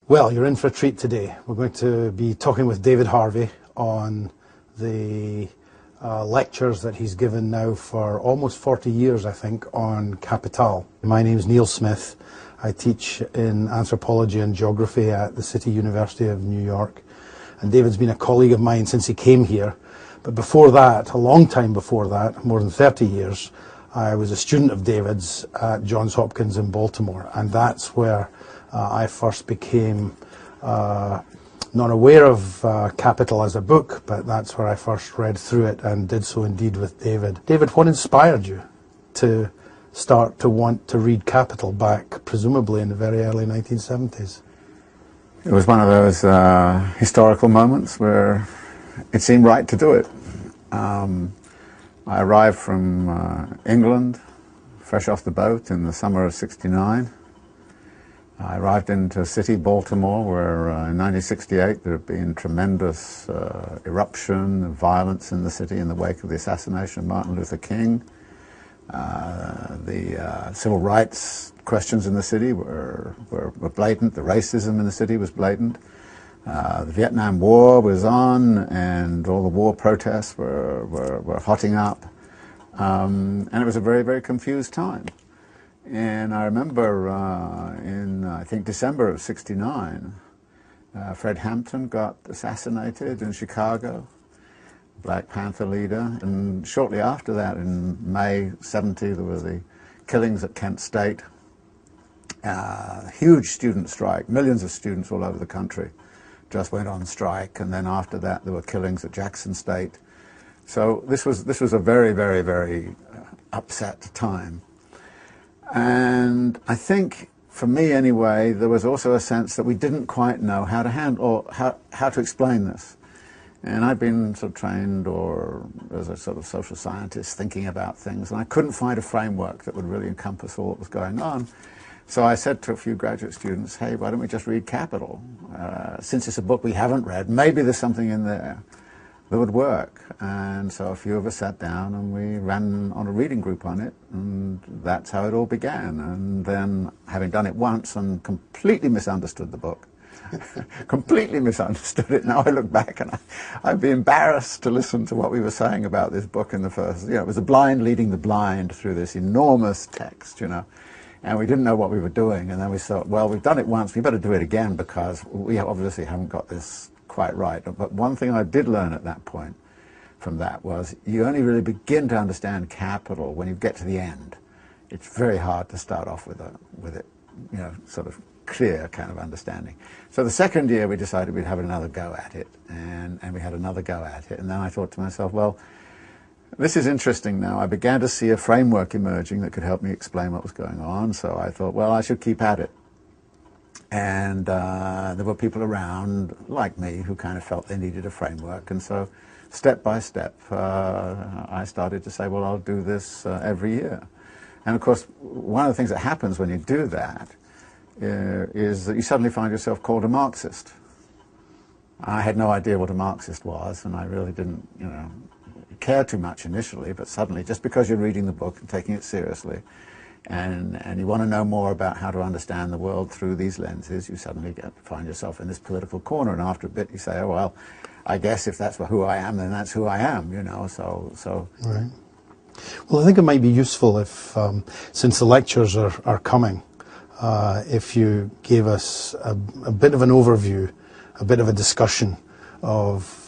Well, you're in for a treat today. We're going to be talking with David Harvey on the lectures that he's given now for almost 40 years, I think, on Capital. My name's Neil Smith. I teach in anthropology and geography at the City University of New York. And David's been a colleague of mine since he came here. But before that, a long time before that, more than 30 years, I was a student of David's at Johns Hopkins in Baltimore. And that's where I first became not aware of Capital as a book, but that's where I first read through it and did so indeed with David. David, what inspired you to start to want to read Capital back, presumably in the very early 1970s? It was one of those historical moments where it seemed right to do it. I arrived from England, fresh off the boat in the summer of '69. I arrived into a city, Baltimore, where in 1968 there had been tremendous eruption of violence in the city in the wake of the assassination of Martin Luther King. The civil rights questions in the city were blatant. The racism in the city was blatant. The Vietnam War was on, and all the war protests were hotting up. And it was a very, very confused time. And I remember in, I think, December of '69, Fred Hampton got assassinated in Chicago, Black Panther leader. And shortly after that, in May '70, there were the killings at Kent State. Huge student strike. Millions of students all over the country just went on strike. And then after that, there were killings at Jackson State. So this was a very, very, very upset time. And I think, for me anyway, there was also a sense that we didn't quite know how to handle, or how to explain this. And I'd been sort of trained or as a sort of social scientist thinking about things, and I couldn't find a framework that would really encompass all that was going on. So I said to a few graduate students, hey, why don't we just read Capital? Since it's a book we haven't read, maybe there's something in there that would work. And so a few of us sat down and we ran on a reading group on it, and that's how it all began. And then, having done it once and completely misunderstood the book, completely misunderstood it, now I look back and I'd be embarrassed to listen to what we were saying about this book in the first, it was a blind leading the blind through this enormous text, and we didn't know what we were doing. And then we thought, well, we've done it once, we better do it again, because we obviously haven't got this quite right. But one thing I did learn at that point from that was you only really begin to understand Capital when you get to the end. It's very hard to start off with it, sort of clear kind of understanding. So the second year we decided we'd have another go at it, and we had another go at it. And then I thought to myself, well, this is interesting now. I began to see a framework emerging that could help me explain what was going on. So I thought, well, I should keep at it. And there were people around, like me, who kind of felt they needed a framework. And so, step by step, I started to say, well, I'll do this every year. And of course, one of the things that happens when you do that is that you suddenly find yourself called a Marxist. I had no idea what a Marxist was, and I really didn't, care too much initially, but suddenly, just because you're reading the book and taking it seriously, and you want to know more about how to understand the world through these lenses, you suddenly find yourself in this political corner, and after a bit you say, oh, well, I guess if that's who I am, then that's who I am, so... Right. Well, I think it might be useful if, since the lectures are coming, if you gave us a bit of an overview, a bit of a discussion of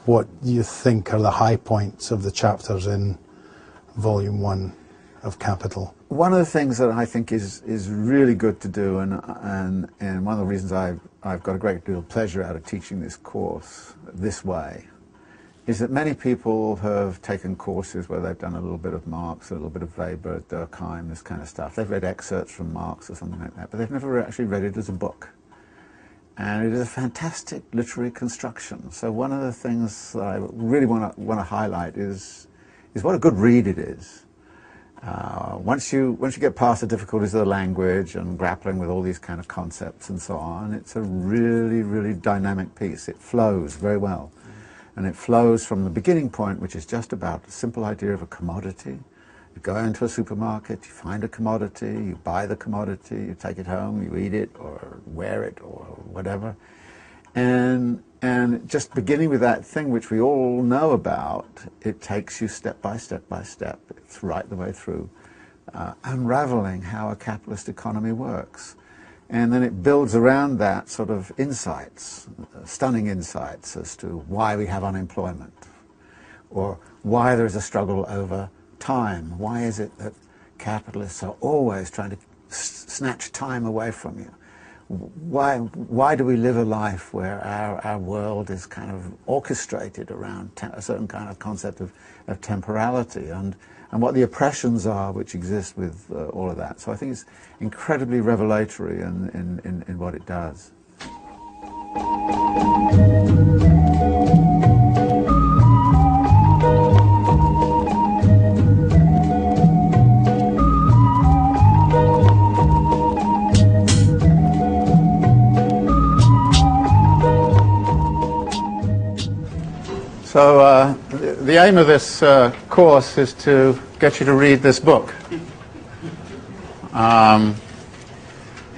what you think are the high points of the chapters in Volume 1 of Capital. One of the things that I think is really good to do, and one of the reasons I've got a great deal of pleasure out of teaching this course this way, is that many people have taken courses where they've done a little bit of Marx, a little bit of Weber, Durkheim, this kind of stuff. They've read excerpts from Marx or something like that, but they've never actually read it as a book. And it is a fantastic literary construction. So one of the things that I really want to highlight is what a good read it is. Once you get past the difficulties of the language and grappling with all these kind of concepts and so on, it's a really, really dynamic piece. It flows very well. And it flows from the beginning point, which is just about the simple idea of a commodity. You go into a supermarket, you find a commodity, you buy the commodity, you take it home, you eat it or wear it or whatever. And just beginning with that thing which we all know about, it takes you step by step by step. It's right the way through, unraveling how a capitalist economy works. And then it builds around that sort of insights, stunning insights as to why we have unemployment, or why there is a struggle over time. Why is it that capitalists are always trying to snatch time away from you? Why do we live a life where our world is kind of orchestrated around a certain kind of concept of temporality, and what the oppressions are which exist with all of that? So I think it's incredibly revelatory in what it does. So the aim of this course is to get you to read this book,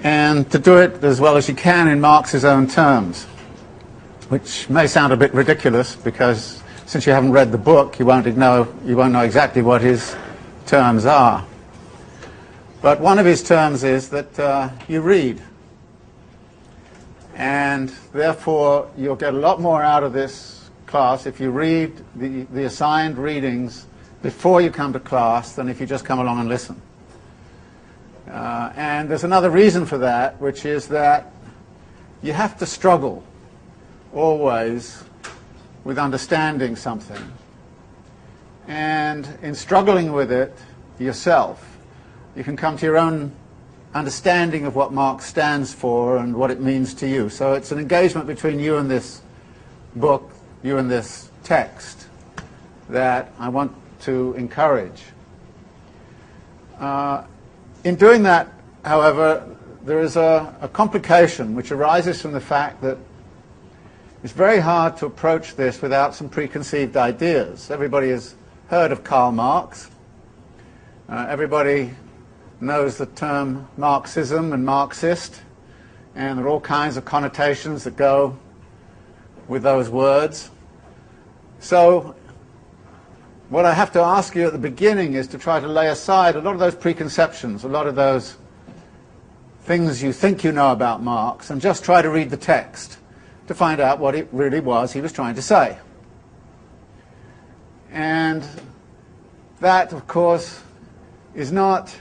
and to do it as well as you can in Marx's own terms, which may sound a bit ridiculous because since you haven't read the book, you won't know exactly what his terms are. But one of his terms is that you read, and therefore you'll get a lot more out of this class if you read the assigned readings before you come to class than if you just come along and listen. And there's another reason for that, which is that you have to struggle always with understanding something. And in struggling with it yourself, you can come to your own understanding of what Marx stands for and what it means to you. So it's an engagement between you and this book, you and this text, that I want to encourage. In doing that, however, there is a complication which arises from the fact that it's very hard to approach this without some preconceived ideas. Everybody has heard of Karl Marx. Everybody knows the term Marxism and Marxist, and there are all kinds of connotations that go with those words. So what I have to ask you at the beginning is to try to lay aside a lot of those preconceptions, a lot of those things you think you know about Marx, and just try to read the text to find out what it really was he was trying to say. And that, of course, is not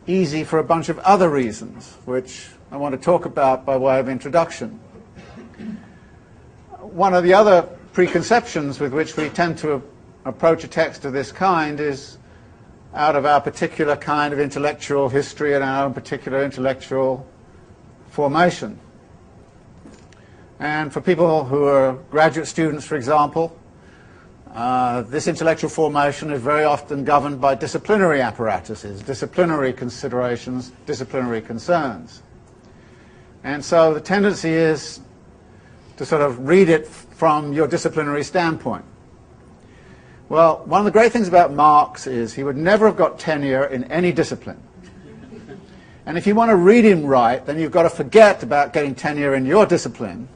easy for a bunch of other reasons, which I want to talk about by way of introduction. One of the other preconceptions with which we tend to approach a text of this kind is out of our particular kind of intellectual history and our own particular intellectual formation. And for people who are graduate students, for example, this intellectual formation is very often governed by disciplinary apparatuses, disciplinary considerations, disciplinary concerns. And so the tendency is to sort of read it from your disciplinary standpoint. Well, one of the great things about Marx is he would never have got tenure in any discipline. And if you want to read him right, then you've got to forget about getting tenure in your discipline.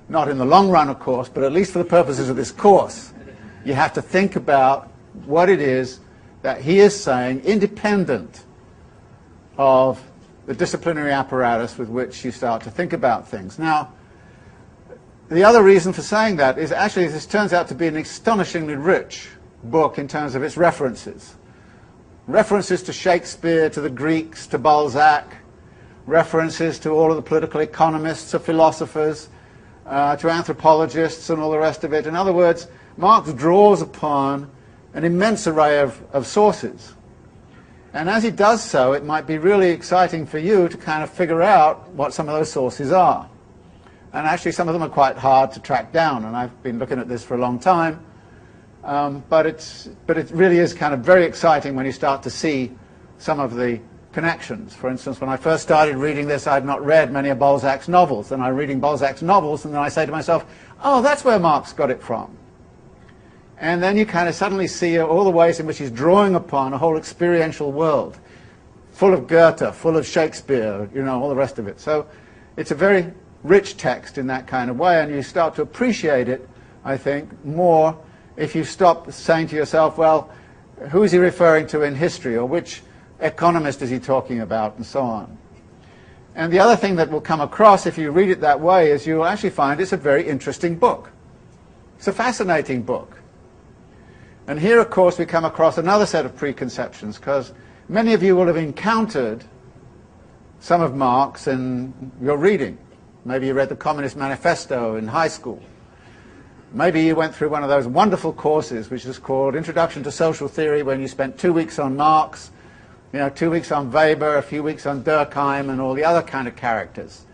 Not in the long run, of course, but at least for the purposes of this course. You have to think about what it is that he is saying, independent of the disciplinary apparatus with which you start to think about things. Now, the other reason for saying that is actually this turns out to be an astonishingly rich book in terms of its references. References to Shakespeare, to the Greeks, to Balzac, references to all of the political economists, to philosophers, to anthropologists and all the rest of it. In other words, Marx draws upon an immense array of sources. And as he does so, it might be really exciting for you to kind of figure out what some of those sources are. And actually some of them are quite hard to track down, and I've been looking at this for a long time. But it really is kind of very exciting when you start to see some of the connections. For instance, when I first started reading this, I had not read many of Balzac's novels. Then I'm reading Balzac's novels, and then I say to myself, oh, that's where Marx got it from. And then you kind of suddenly see all the ways in which he's drawing upon a whole experiential world, full of Goethe, full of Shakespeare, you know, all the rest of it. So it's a very rich text in that kind of way, and you start to appreciate it, I think, more if you stop saying to yourself, well, who is he referring to in history, or which economist is he talking about, and so on. And the other thing that will come across if you read it that way is you'll actually find it's a very interesting book. It's a fascinating book. And here, of course, we come across another set of preconceptions, because many of you will have encountered some of Marx in your reading. Maybe you read the Communist Manifesto in high school. Maybe you went through one of those wonderful courses which is called Introduction to Social Theory, when you spent 2 weeks on Marx, 2 weeks on Weber, a few weeks on Durkheim, and all the other kind of characters.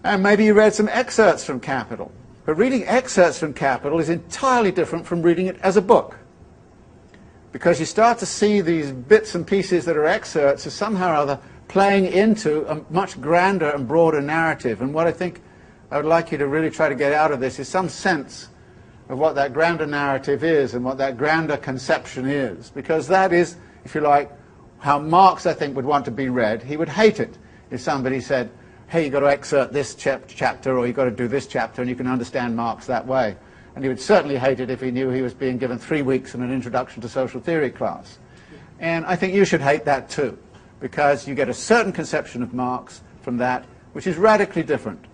And maybe you read some excerpts from Capital. But reading excerpts from Capital is entirely different from reading it as a book, because you start to see these bits and pieces that are excerpts as somehow or other playing into a much grander and broader narrative. And what I think I would like you to really try to get out of this is some sense of what that grander narrative is and what that grander conception is, because that is, if you like, how Marx, I think, would want to be read. He would hate it if somebody said, hey, you've got to excerpt this chapter, or you've got to do this chapter, and you can understand Marx that way. And he would certainly hate it if he knew he was being given 3 weeks in an Introduction to Social Theory class. And I think you should hate that too, because you get a certain conception of Marx from that, which is radically different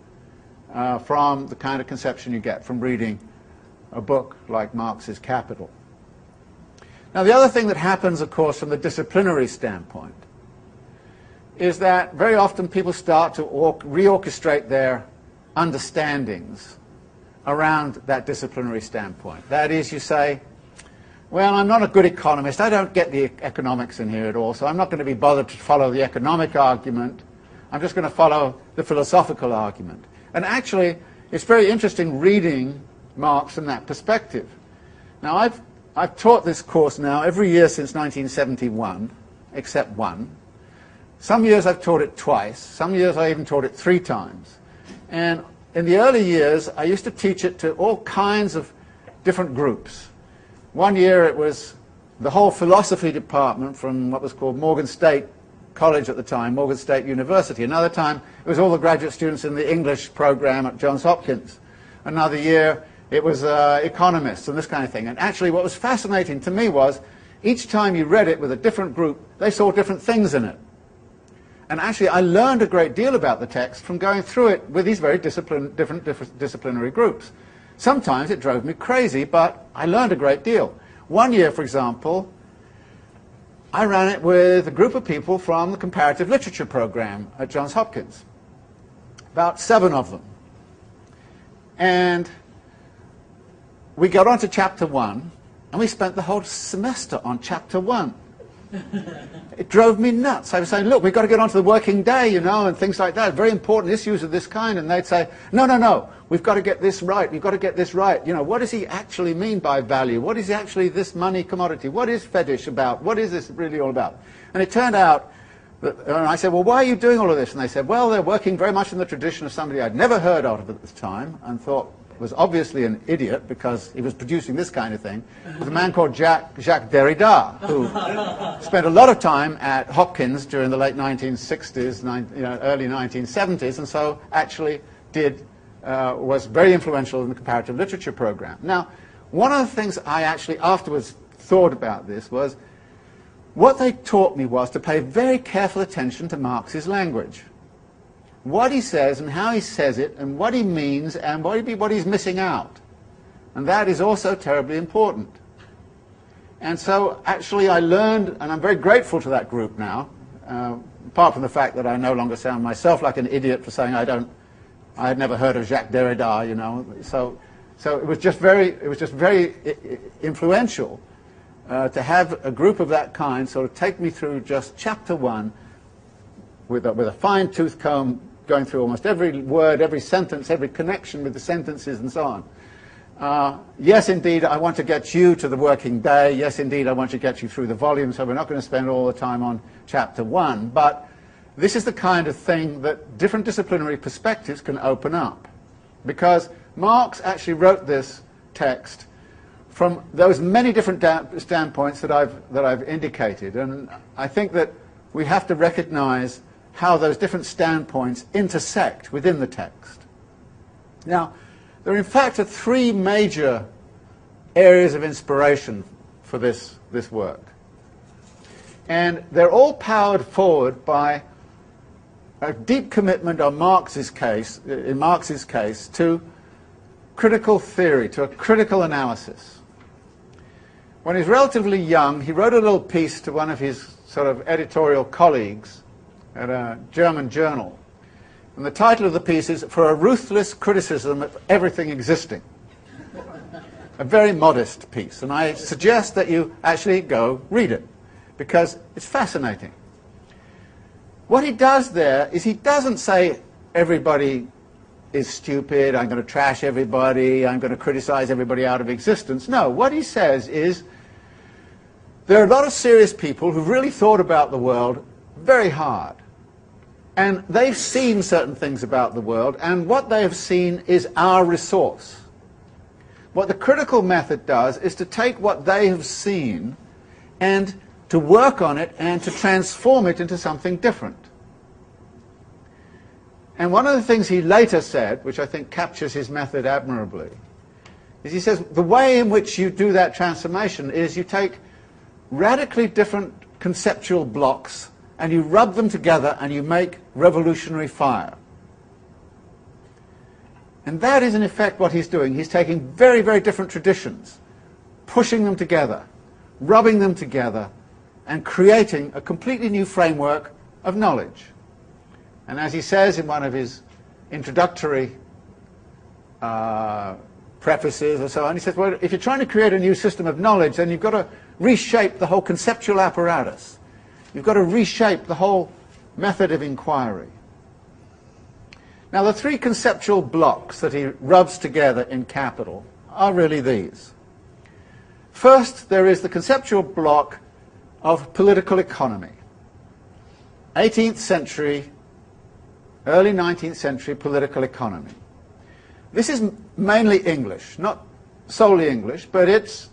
from the kind of conception you get from reading a book like Marx's Capital. Now, the other thing that happens, of course, from the disciplinary standpoint is that very often people start to reorchestrate their understandings around that disciplinary standpoint. That is, you say, well, I'm not a good economist, I don't get the economics in here at all, so I'm not going to be bothered to follow the economic argument, I'm just going to follow the philosophical argument. And actually, it's very interesting reading Marx from that perspective. Now, I've taught this course now every year since 1971, except one. Some years I've taught it twice, some years I even taught it 3 times. And in the early years, I used to teach it to all kinds of different groups. One year it was the whole philosophy department from what was called Morgan State College at the time, Morgan State University. Another time it was all the graduate students in the English program at Johns Hopkins. Another year it was economists and this kind of thing. And actually what was fascinating to me was each time you read it with a different group, they saw different things in it. And actually I learned a great deal about the text from going through it with these very different disciplinary groups. Sometimes it drove me crazy, but I learned a great deal. One year, for example, I ran it with a group of people from the comparative literature program at Johns Hopkins, about 7 of them. And we got on to chapter 1, and we spent the whole semester on chapter 1. It drove me nuts. I was saying, look, we've got to get on to the working day, and things like that, very important issues of this kind. And they'd say, no, we've got to get this right, we've got to get this right. What does he actually mean by value? What is actually this money commodity? What is fetish about? What is this really all about? And it turned out that, and I said, well, why are you doing all of this? And they said, well, they're working very much in the tradition of somebody I'd never heard of at the time, and thought was obviously an idiot because he was producing this kind of thing. It was a man called Jacques Derrida, who spent a lot of time at Hopkins during the late 1960s, early 1970s, and so actually was very influential in the comparative literature program. Now, one of the things I actually afterwards thought about this was, what they taught me was to pay very careful attention to Marx's language. What he says and how he says it and what he means and what he's missing out. And that is also terribly important. And so actually I learned, and I'm very grateful to that group now, apart from the fact that I no longer sound myself like an idiot for saying I had never heard of Jacques Derrida, So it was just very influential to have a group of that kind sort of take me through just chapter 1 with a fine-tooth comb, going through almost every word, every sentence, every connection with the sentences and so on. Yes, indeed, I want to get you to the working day. Yes, indeed, I want to get you through the volume, so we're not going to spend all the time on chapter 1. But this is the kind of thing that different disciplinary perspectives can open up. Because Marx actually wrote this text from those many different standpoints that I've indicated. And I think that we have to recognize how those different standpoints intersect within the text. Now, there in fact are three major areas of inspiration for this work. And they're all powered forward by a deep commitment on Marx's case, in Marx's case, to critical theory, to a critical analysis. When he was relatively young, he wrote a little piece to one of his sort of editorial colleagues at a German journal. And the title of the piece is "For a Ruthless Criticism of Everything Existing." A very modest piece, and I suggest that you actually go read it, because it's fascinating. What he does there is he doesn't say everybody is stupid, I'm going to trash everybody, I'm going to criticize everybody out of existence. No, what he says is there are a lot of serious people who've really thought about the world very hard. And they've seen certain things about the world, and what they have seen is our resource. What the critical method does is to take what they have seen and to work on it and to transform it into something different. And one of the things he later said, which I think captures his method admirably, is he says the way in which you do that transformation is you take radically different conceptual blocks and you rub them together and you make revolutionary fire. And that is in effect what he's doing. He's taking very, very different traditions, pushing them together, rubbing them together, and creating a completely new framework of knowledge. And as he says in one of his introductory prefaces or so on, he says, well, if you're trying to create a new system of knowledge, then you've got to reshape the whole conceptual apparatus. You've got to reshape the whole method of inquiry. Now, the three conceptual blocks that he rubs together in Capital are really these. First, there is the conceptual block of political economy. 18th century, early 19th century political economy. This is mainly English, not solely English, but it's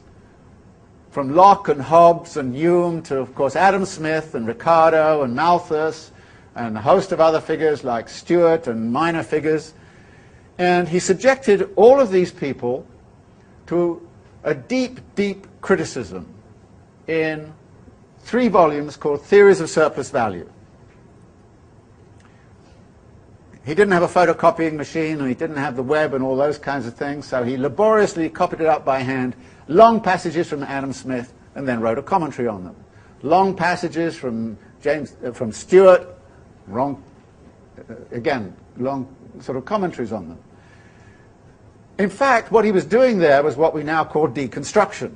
from Locke and Hobbes and Hume to, of course, Adam Smith and Ricardo and Malthus and a host of other figures like Stewart and minor figures. And he subjected all of these people to a deep, deep criticism in 3 volumes called Theories of Surplus Value. He didn't have a photocopying machine, and he didn't have the web and all those kinds of things, so he laboriously copied it up by hand, long passages from Adam Smith, and then wrote a commentary on them. Long passages from Stewart, again, long sort of commentaries on them. In fact, what he was doing there was what we now call deconstruction.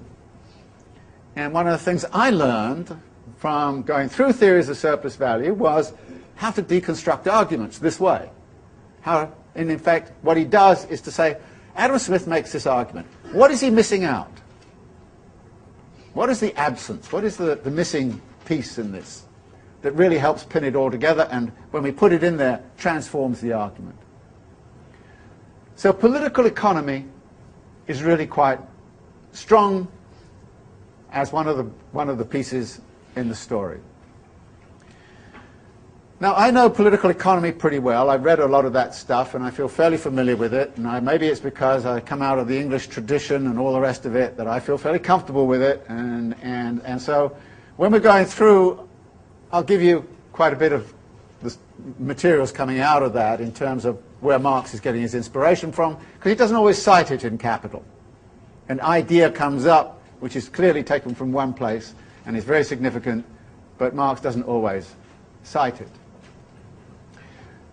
And one of the things I learned from going through Theories of Surplus Value was how to deconstruct arguments this way. How, and in fact, what he does is to say, Adam Smith makes this argument. What is he missing out? What is the absence? What is the missing piece in this that really helps pin it all together, and when we put it in there, transforms the argument? So political economy is really quite strong as one of the pieces in the story. Now, I know political economy pretty well. I've read a lot of that stuff, and I feel fairly familiar with it. And maybe it's because I come out of the English tradition and all the rest of it that I feel fairly comfortable with it. And so when we're going through, I'll give you quite a bit of the materials coming out of that in terms of where Marx is getting his inspiration from, because he doesn't always cite it in Capital. An idea comes up which is clearly taken from one place and is very significant, but Marx doesn't always cite it.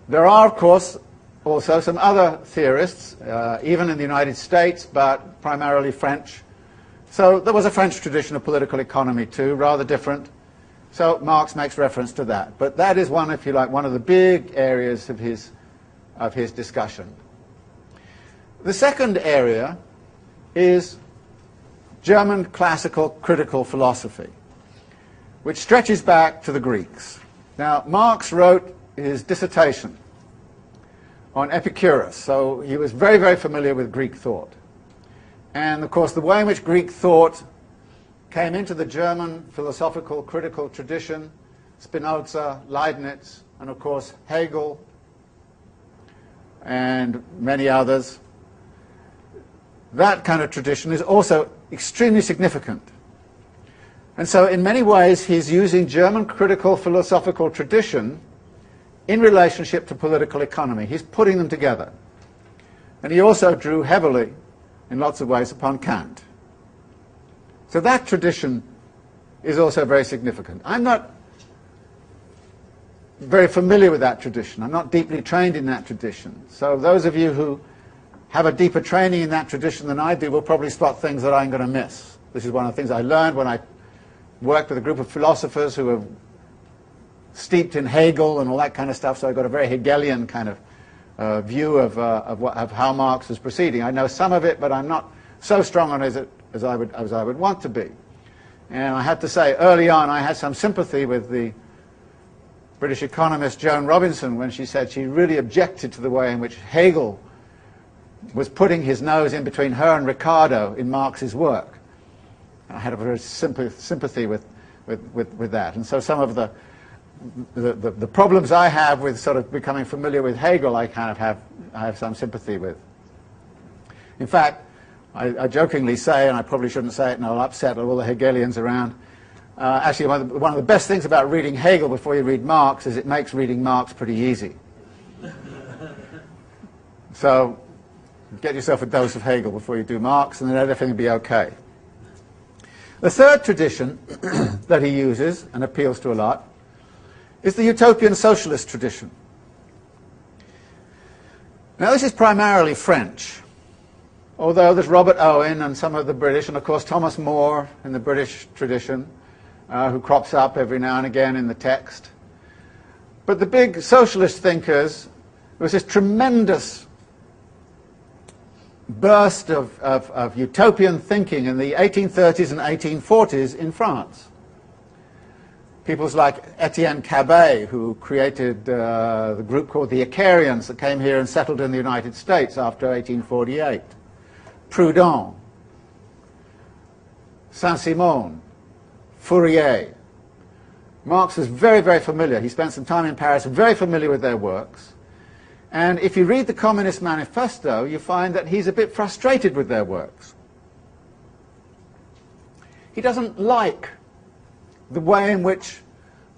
There are, of course, also some other theorists, even in the United States, but primarily French. So there was a French tradition of political economy too, rather different. So Marx makes reference to that. But that is one, if you like, one of the big areas of his discussion. The second area is German classical critical philosophy, which stretches back to the Greeks. Now, Marx wrote his dissertation on Epicurus, so he was very, very familiar with Greek thought. And, of course, the way in which Greek thought came into the German philosophical critical tradition, Spinoza, Leibniz, and of course Hegel and many others, that kind of tradition is also extremely significant. And so in many ways he's using German critical philosophical tradition in relationship to political economy. He's putting them together. And he also drew heavily, in lots of ways, upon Kant. So that tradition is also very significant. I'm not very familiar with that tradition. I'm not deeply trained in that tradition. So those of you who have a deeper training in that tradition than I do will probably spot things that I'm going to miss. This is one of the things I learned when I worked with a group of philosophers who were steeped in Hegel and all that kind of stuff, so I got a very Hegelian kind of view of how Marx was proceeding. I know some of it, but I'm not so strong on it as I would want to be. And I have to say, early on, I had some sympathy with the British economist Joan Robinson when she said she really objected to the way in which Hegel was putting his nose in between her and Ricardo in Marx's work. I had a very sympathy with that. And so some of the problems I have with sort of becoming familiar with Hegel, I have some sympathy with. In fact, I jokingly say, and I probably shouldn't say it and I'll upset all the Hegelians around, actually one of the best things about reading Hegel before you read Marx is it makes reading Marx pretty easy. So get yourself a dose of Hegel before you do Marx and then everything will be okay. The third tradition that he uses and appeals to a lot is the utopian socialist tradition. Now this is primarily French, although there's Robert Owen and some of the British, and of course Thomas More in the British tradition, who crops up every now and again in the text. But the big socialist thinkers, there was this tremendous burst of utopian thinking in the 1830s and 1840s in France. People like Etienne Cabet, who created the group called the Icarians that came here and settled in the United States after 1848. Proudhon, Saint-Simon, Fourier. Marx was very, very familiar. He spent some time in Paris, very familiar with their works. And if you read the Communist Manifesto, you find that he's a bit frustrated with their works. He doesn't like the way in which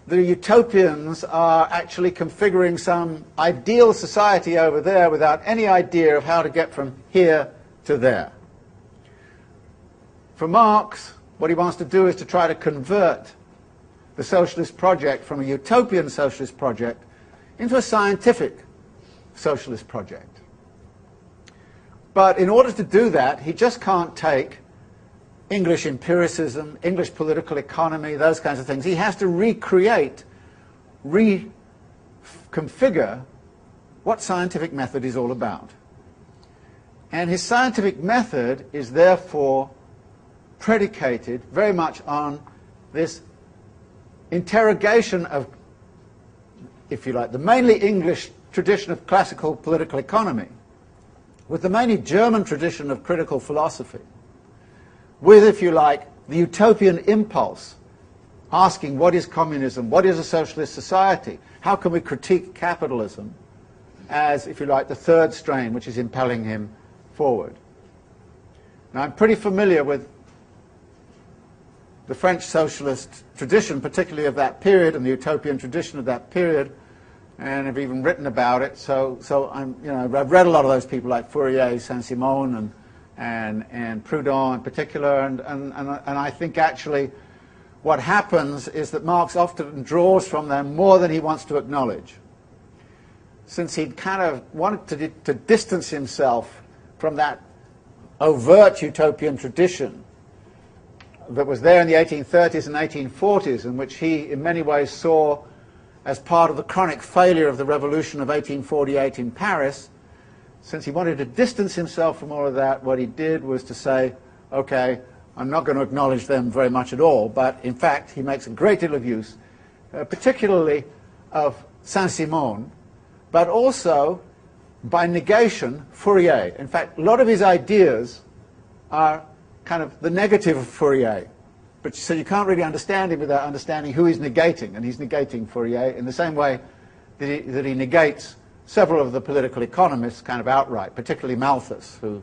the utopians are actually configuring some ideal society over there without any idea of how to get from here to there. For Marx, what he wants to do is to try to convert the socialist project from a utopian socialist project into a scientific socialist project. But in order to do that, he just can't take English empiricism, English political economy, those kinds of things. He has to recreate, reconfigure what scientific method is all about. And his scientific method is therefore predicated very much on this interrogation of, if you like, the mainly English tradition of classical political economy with the mainly German tradition of critical philosophy, with, if you like, the utopian impulse, asking what is communism, what is a socialist society, how can we critique capitalism as, if you like, the third strain which is impelling him forward. Now I'm pretty familiar with the French socialist tradition, particularly of that period, and the utopian tradition of that period, and have even written about it. So I'm, I've read a lot of those people like Fourier, Saint-Simon, and Proudhon in particular, and I think actually what happens is that Marx often draws from them more than he wants to acknowledge. Since he'd kind of wanted to distance himself from that overt utopian tradition that was there in the 1830s and 1840s, in which he in many ways saw as part of the chronic failure of the revolution of 1848 in Paris. Since he wanted to distance himself from all of that, what he did was to say, okay, I'm not going to acknowledge them very much at all, but in fact he makes a great deal of use, particularly of Saint-Simon, but also by negation, Fourier. In fact, a lot of his ideas are kind of the negative of Fourier. But so you can't really understand him without understanding who he's negating, and he's negating Fourier in the same way that he negates several of the political economists kind of outright, particularly Malthus, who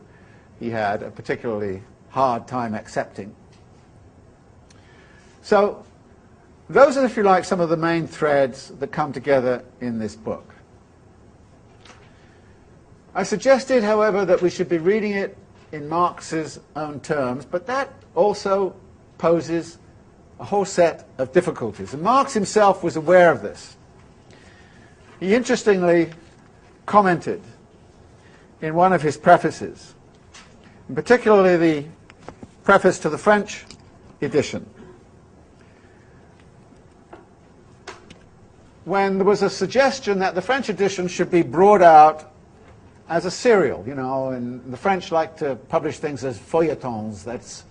he had a particularly hard time accepting. So those are, if you like, some of the main threads that come together in this book. I suggested, however, that we should be reading it in Marx's own terms, but that also poses a whole set of difficulties. And Marx himself was aware of this. He interestingly commented in one of his prefaces, and particularly the preface to the French edition, when there was a suggestion that the French edition should be brought out as a serial, you know, and the French like to publish things as feuilletons. That's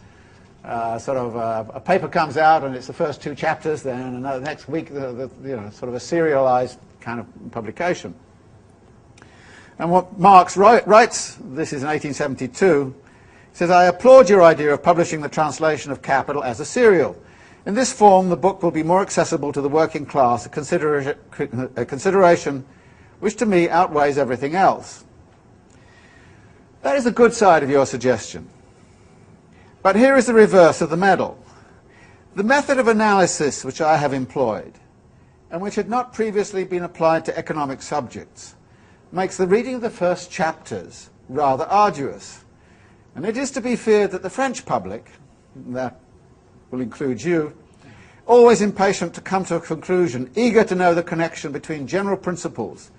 sort of a paper comes out and it's the first 2 chapters, then another next week, you know, sort of a serialized kind of publication. And what Marx writes, this is in 1872, he says, "I applaud your idea of publishing the translation of Capital as a serial. In this form, the book will be more accessible to the working class, a consideration which to me outweighs everything else." That is the good side of your suggestion. But here is the reverse of the medal. The method of analysis which I have employed, and which had not previously been applied to economic subjects, makes the reading of the first chapters rather arduous. And it is to be feared that the French public, that will include you, always impatient to come to a conclusion, eager to know the connection between general principles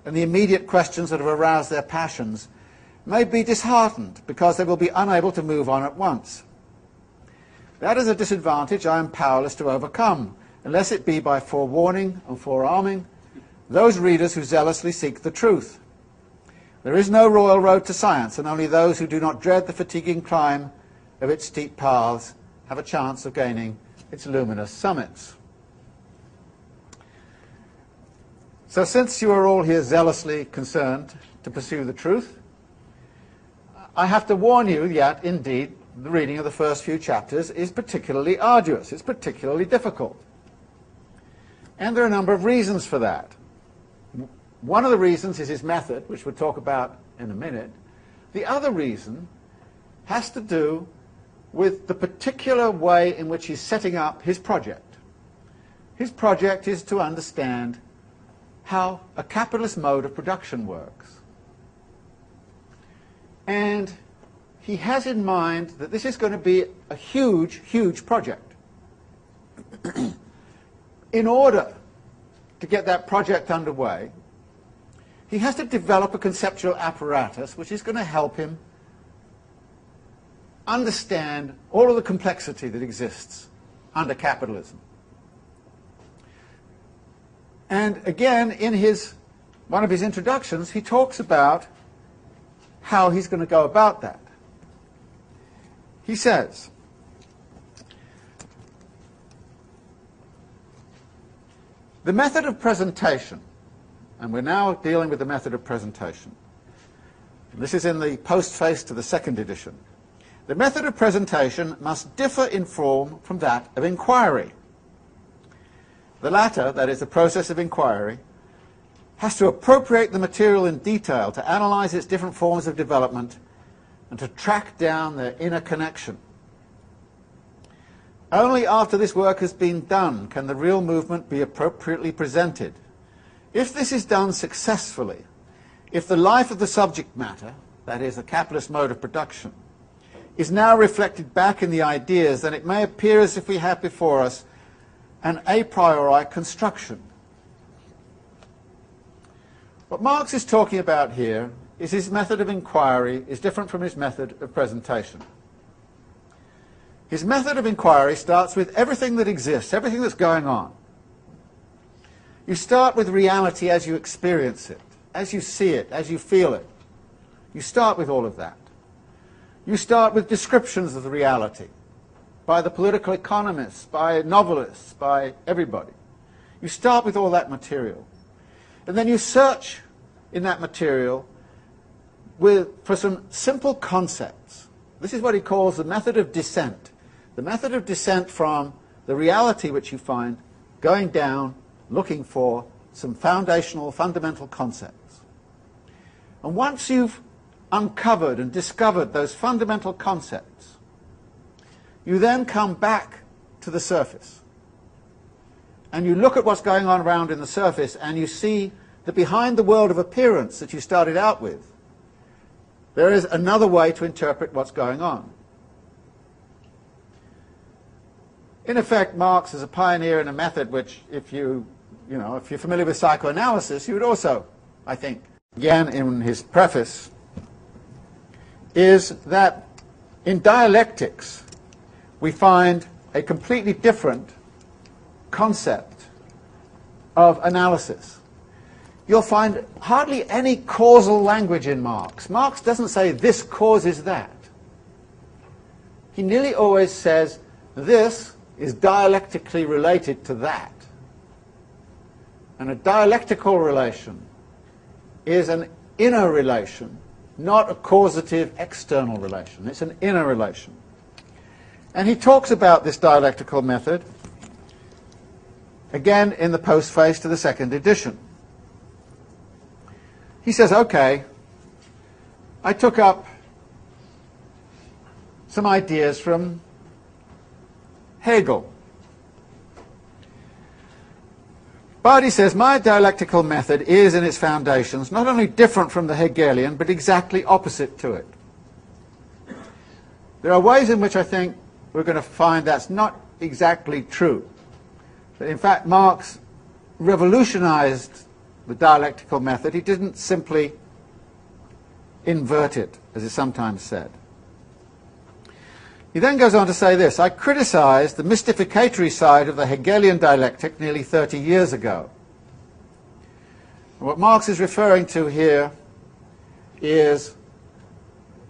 and the immediate questions that have aroused their passions, may be disheartened because they will be unable to move on at once. That is a disadvantage I am powerless to overcome, unless it be by forewarning and forearming those readers who zealously seek the truth. There is no royal road to science, and only those who do not dread the fatiguing climb of its steep paths have a chance of gaining its luminous summits. So since you are all here zealously concerned to pursue the truth, I have to warn you that, indeed, the reading of the first few chapters is particularly arduous. It's particularly difficult. And there are a number of reasons for that. One of the reasons is his method, which we'll talk about in a minute. The other reason has to do with the particular way in which he's setting up his project. His project is to understand how a capitalist mode of production works. And he has in mind that this is going to be a huge, huge project. In order to get that project underway, he has to develop a conceptual apparatus which is going to help him understand all of the complexity that exists under capitalism. And again, in one of his introductions, he talks about how he's going to go about that. He says, the method of presentation, and we're now dealing with the method of presentation. This is in the postface to the second edition. The method of presentation must differ in form from that of inquiry. The latter, that is the process of inquiry, has to appropriate the material in detail to analyze its different forms of development and to track down their inner connection. Only after this work has been done can the real movement be appropriately presented. If this is done successfully, if the life of the subject matter, that is, the capitalist mode of production, is now reflected back in the ideas, then it may appear as if we have before us an a priori construction. What Marx is talking about here is his method of inquiry is different from his method of presentation. His method of inquiry starts with everything that exists, everything that's going on. You start with reality as you experience it, as you see it, as you feel it. You start with all of that. You start with descriptions of the reality by the political economists, by novelists, by everybody. You start with all that material. And then you search in that material for some simple concepts. This is what he calls the method of descent. The method of descent from the reality which you find, going down, looking for some foundational, fundamental concepts. And once you've uncovered and discovered those fundamental concepts, you then come back to the surface. And you look at what's going on around in the surface, and you see that behind the world of appearance that you started out with, there is another way to interpret what's going on. In effect, Marx is a pioneer in a method which, if you're familiar with psychoanalysis, you would also, I think, again in his preface, is that in dialectics we find a completely different concept of analysis. You'll find hardly any causal language in Marx. Marx doesn't say this causes that. He nearly always says this is dialectically related to that. And a dialectical relation is an inner relation, not a causative external relation. It's an inner relation. And he talks about this dialectical method again in the postface to the second edition. He says, okay, I took up some ideas from Hegel. But he says, my dialectical method is in its foundations not only different from the Hegelian, but exactly opposite to it. There are ways in which I think we're going to find that's not exactly true. That in fact Marx revolutionized the dialectical method. He didn't simply invert it, as is sometimes said. He then goes on to say this: I criticized the mystificatory side of the Hegelian dialectic nearly 30 years ago. What Marx is referring to here is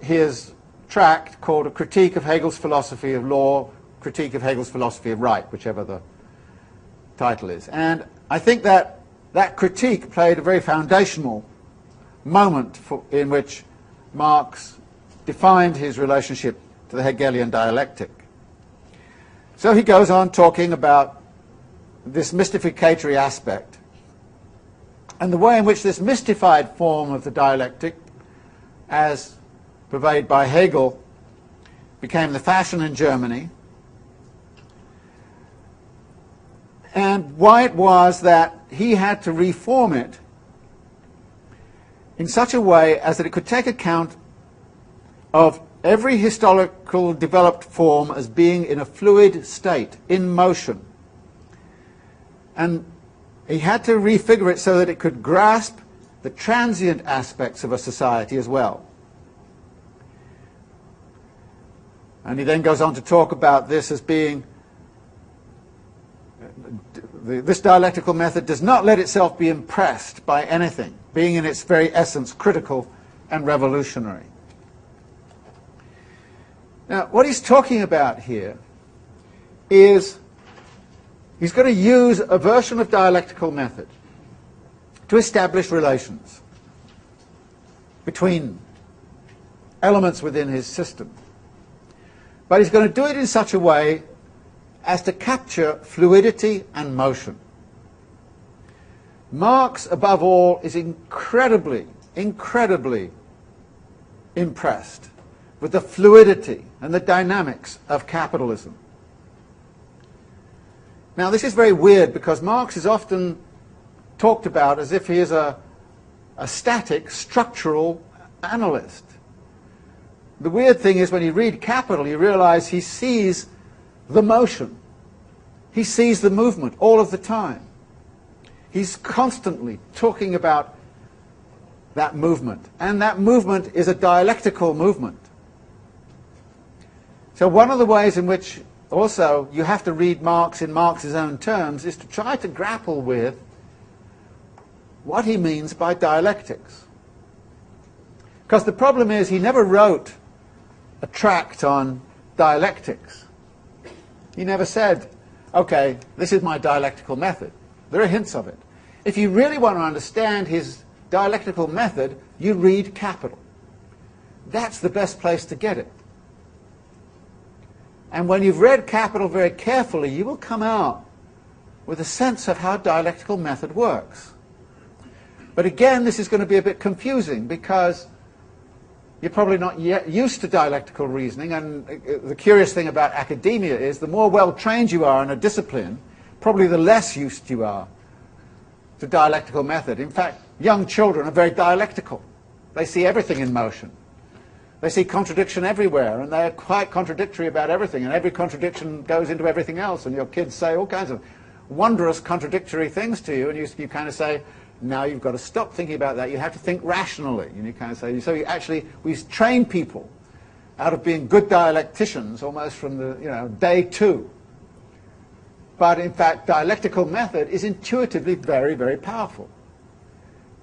his tract called A Critique of Hegel's Philosophy of Law, Critique of Hegel's Philosophy of Right, whichever the title is. And I think that that critique played a very foundational moment in which Marx defined his relationship to the Hegelian dialectic. So he goes on talking about this mystificatory aspect and the way in which this mystified form of the dialectic, as purveyed by Hegel, became the fashion in Germany, and why it was that he had to reform it in such a way as that it could take account of every historical developed form as being in a fluid state, in motion. And he had to refigure it so that it could grasp the transient aspects of a society as well. And he then goes on to talk about this as being this dialectical method does not let itself be impressed by anything, being in its very essence critical and revolutionary. Now, what he's talking about here is he's going to use a version of dialectical method to establish relations between elements within his system. But he's going to do it in such a way as to capture fluidity and motion. Marx, above all, is incredibly impressed with the fluidity and the dynamics of capitalism. Now, this is very weird because Marx is often talked about as if he is a static, structural analyst. The weird thing is when you read Capital, you realize he sees the motion. He sees the movement all of the time. He's constantly talking about that movement. And that movement is a dialectical movement. So one of the ways in which also you have to read Marx in Marx's own terms is to try to grapple with what he means by dialectics. Because the problem is he never wrote a tract on dialectics. He never said, okay, this is my dialectical method. There are hints of it. If you really want to understand his dialectical method, you read Capital. That's the best place to get it. And when you've read Capital very carefully, you will come out with a sense of how dialectical method works. But again, this is going to be a bit confusing because you're probably not yet used to dialectical reasoning, and the curious thing about academia is the more well-trained you are in a discipline, probably the less used you are to dialectical method. In fact, young children are very dialectical. They see everything in motion. They see contradiction everywhere, and they're quite contradictory about everything, and every contradiction goes into everything else, and your kids say all kinds of wondrous contradictory things to you, and you kind of say, now you've got to stop thinking about that. You have to think rationally. And you kind of say, so you actually, we train people out of being good dialecticians almost from the day two. But in fact, dialectical method is intuitively very, very powerful.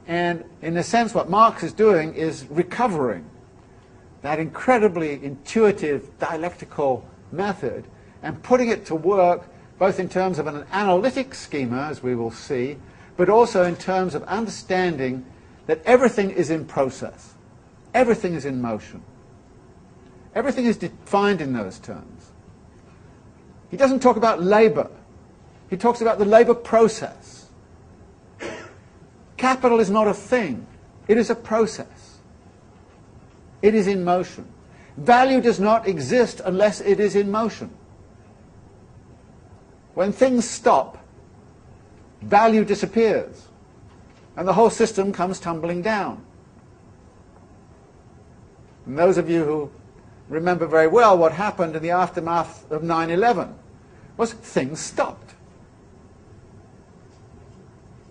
And in a sense, what Marx is doing is recovering that incredibly intuitive dialectical method and putting it to work both in terms of an analytic schema, as we will see, but also in terms of understanding that everything is in process. Everything is in motion. Everything is defined in those terms. He doesn't talk about labor. He talks about the labor process. Capital is not a thing. It is a process. It is in motion. Value does not exist unless it is in motion. When things stop, value disappears, and the whole system comes tumbling down. And those of you who remember very well what happened in the aftermath of 9/11 was things stopped.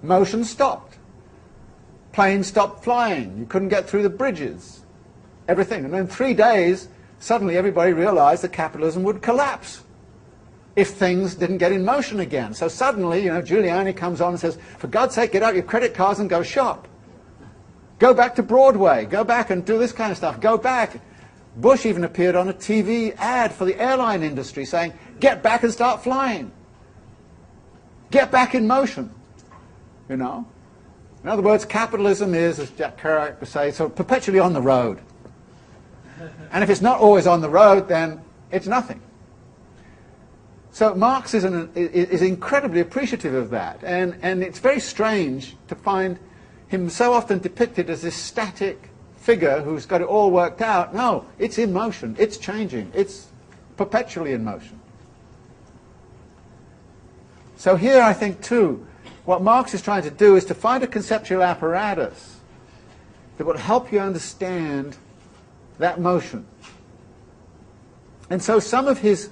Motion stopped. Planes stopped flying. You couldn't get through the bridges. Everything. And in 3 days, suddenly everybody realized that capitalism would collapse if things didn't get in motion again. So suddenly, Giuliani comes on and says, for God's sake, get out your credit cards and go shop. Go back to Broadway. Go back and do this kind of stuff. Go back. Bush even appeared on a TV ad for the airline industry saying, get back and start flying. Get back in motion. In other words, capitalism is, as Jack Kerouac would say, sort of perpetually on the road. And if it's not always on the road, then it's nothing. So Marx is incredibly appreciative of that, and it's very strange to find him so often depicted as this static figure who's got it all worked out. No, it's in motion, it's changing, it's perpetually in motion. So here I think too, what Marx is trying to do is to find a conceptual apparatus that will help you understand that motion. And so some of his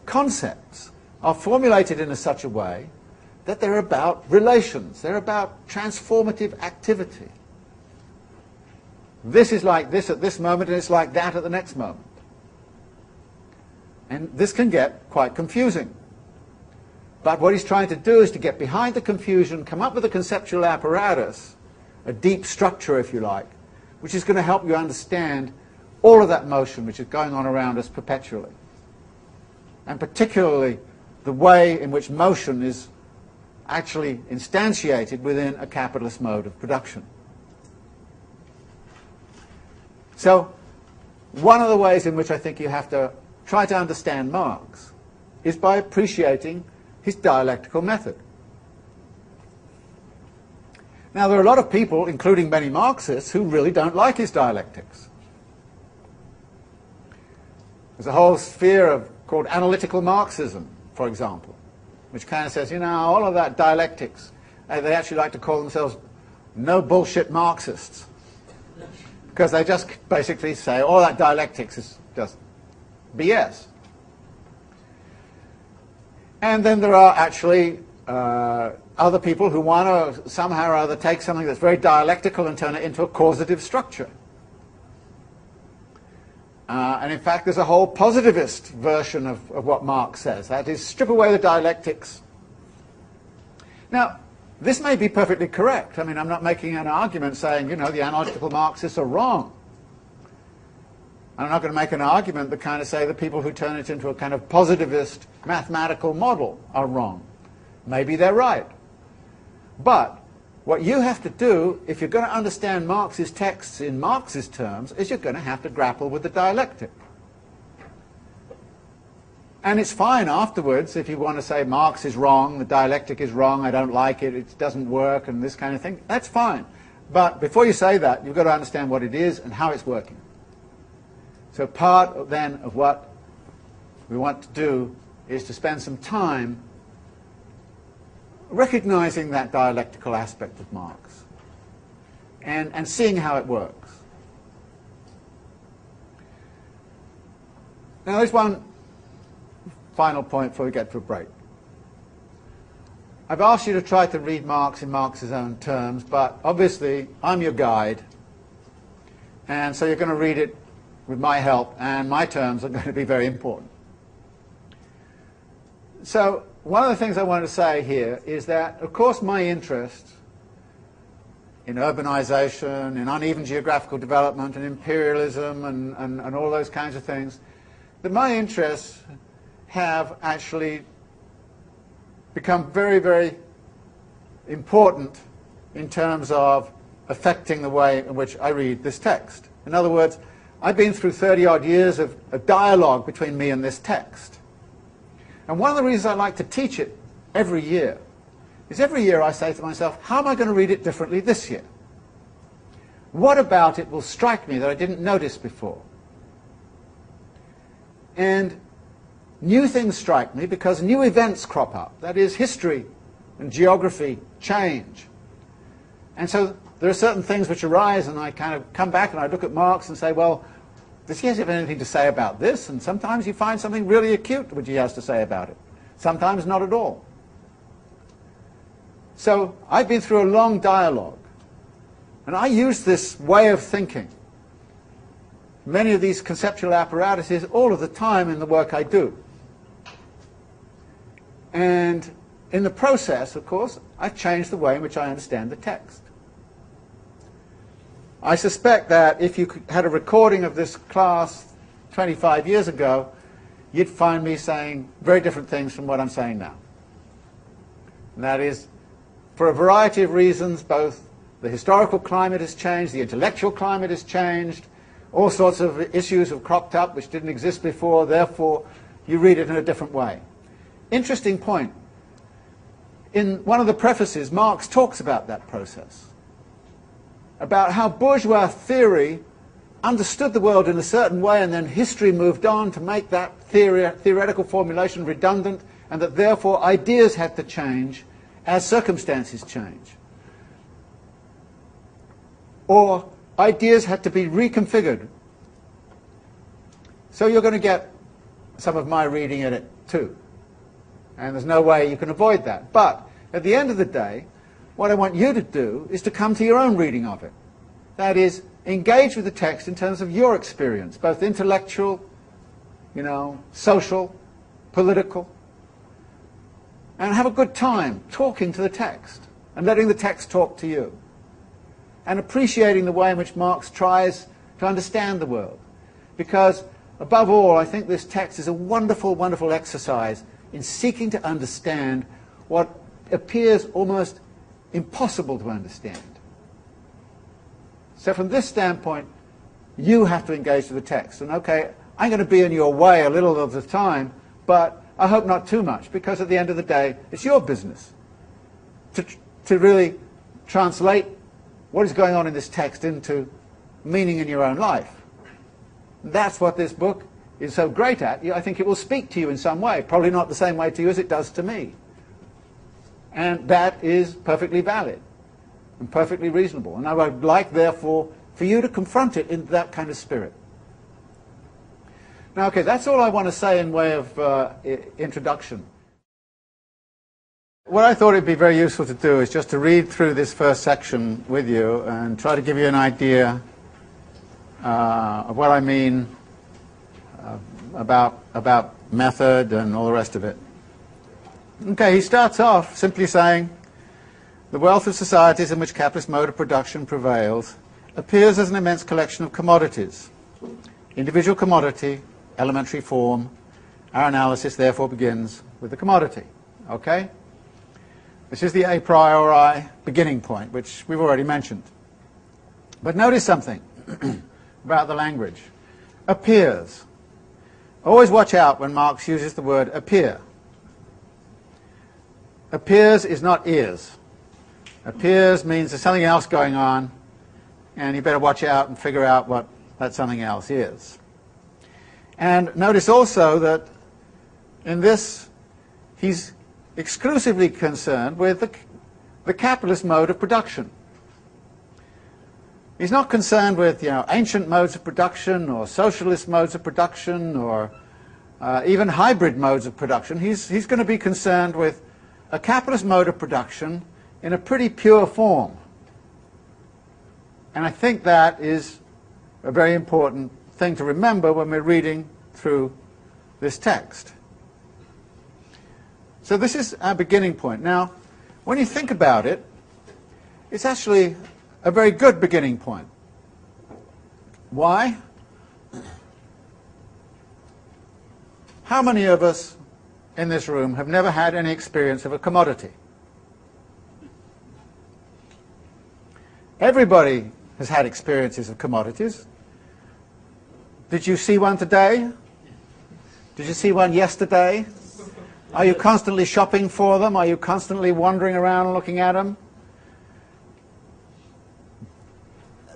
concepts are formulated in such a way that they're about relations, they're about transformative activity. This is like this at this moment, and it's like that at the next moment. And this can get quite confusing. But what he's trying to do is to get behind the confusion, come up with a conceptual apparatus, a deep structure, if you like, which is going to help you understand all of that motion which is going on around us perpetually. And particularly the way in which motion is actually instantiated within a capitalist mode of production. So one of the ways in which I think you have to try to understand Marx is by appreciating his dialectical method. Now there are a lot of people, including many Marxists, who really don't like his dialectics. There's a whole sphere called analytical Marxism, for example, which kind of says, all of that dialectics, they actually like to call themselves no bullshit Marxists, because they just basically say all that dialectics is just BS. And then there are actually other people who want to somehow or other take something that's very dialectical and turn it into a causative structure. And in fact, there's a whole positivist version of what Marx says. That is, strip away the dialectics. Now, this may be perfectly correct. I mean, I'm not making an argument saying, the analytical Marxists are wrong. I'm not going to make an argument that kind of say the people who turn it into a kind of positivist mathematical model are wrong. Maybe they're right. But what you have to do, if you're going to understand Marx's texts in Marx's terms, is you're going to have to grapple with the dialectic. And it's fine afterwards if you want to say Marx is wrong, the dialectic is wrong, I don't like it, it doesn't work, and this kind of thing. That's fine. But before you say that, you've got to understand what it is and how it's working. So part then of what we want to do is to spend some time recognizing that dialectical aspect of Marx and seeing how it works. Now there's one final point before we get to a break. I've asked you to try to read Marx in Marx's own terms, but obviously I'm your guide, and so you're going to read it with my help, and my terms are going to be very important. So one of the things I want to say here is that, of course, my interest in urbanization, in uneven geographical development, and imperialism, and all those kinds of things, that my interests have actually become very, very important in terms of affecting the way in which I read this text. In other words, I've been through 30-odd years of a dialogue between me and this text. And one of the reasons I like to teach it every year is every year I say to myself, how am I going to read it differently this year? What about it will strike me that I didn't notice before? And new things strike me because new events crop up. That is, history and geography change. And so there are certain things which arise, and I kind of come back and I look at Marx and say, well, does he have anything to say about this? And sometimes you find something really acute which he has to say about it. Sometimes not at all. So I've been through a long dialogue, and I use this way of thinking, many of these conceptual apparatuses, all of the time in the work I do. And in the process, of course, I've changed the way in which I understand the text. I suspect that if you had a recording of this class 25 years ago, you'd find me saying very different things from what I'm saying now. And that is, for a variety of reasons, both the historical climate has changed, the intellectual climate has changed, all sorts of issues have cropped up which didn't exist before, therefore you read it in a different way. Interesting point. In one of the prefaces, Marx talks about that process, about how bourgeois theory understood the world in a certain way, and then history moved on to make that theoretical formulation redundant, and that therefore ideas had to change as circumstances change. Or ideas had to be reconfigured. So you're going to get some of my reading in it too. And there's no way you can avoid that. But at the end of the day, what I want you to do is to come to your own reading of it. That is, engage with the text in terms of your experience, both intellectual, social, political, and have a good time talking to the text and letting the text talk to you, and appreciating the way in which Marx tries to understand the world. Because, above all, I think this text is a wonderful, wonderful exercise in seeking to understand what appears almost impossible to understand. So from this standpoint, you have to engage with the text. And okay, I'm going to be in your way a little of the time, but I hope not too much, because at the end of the day, it's your business to really translate what is going on in this text into meaning in your own life. And that's what this book is so great at. I think it will speak to you in some way, probably not the same way to you as it does to me. And that is perfectly valid and perfectly reasonable. And I would like, therefore, for you to confront it in that kind of spirit. Now, okay, that's all I want to say in way of introduction. What I thought it would be very useful to do is just to read through this first section with you and try to give you an idea of what I mean about method and all the rest of it. Okay, he starts off simply saying, the wealth of societies in which capitalist mode of production prevails appears as an immense collection of commodities. Individual commodity, elementary form. Our analysis therefore begins with the commodity. Okay? This is the a priori beginning point, which we've already mentioned. But notice something about the language. Appears. Always watch out when Marx uses the word appear. Appears is not is. Appears means there's something else going on, and you better watch out and figure out what that something else is. And notice also that in this, he's exclusively concerned with the capitalist mode of production. He's not concerned with, ancient modes of production or socialist modes of production or even hybrid modes of production. He's going to be concerned with a capitalist mode of production in a pretty pure form. And I think that is a very important thing to remember when we're reading through this text. So this is our beginning point. Now, when you think about it, it's actually a very good beginning point. Why? How many of us in this room have never had any experience of a commodity? Everybody has had experiences of commodities. Did you see one today? Did you see one yesterday? Are you constantly shopping for them? Are you constantly wandering around looking at them?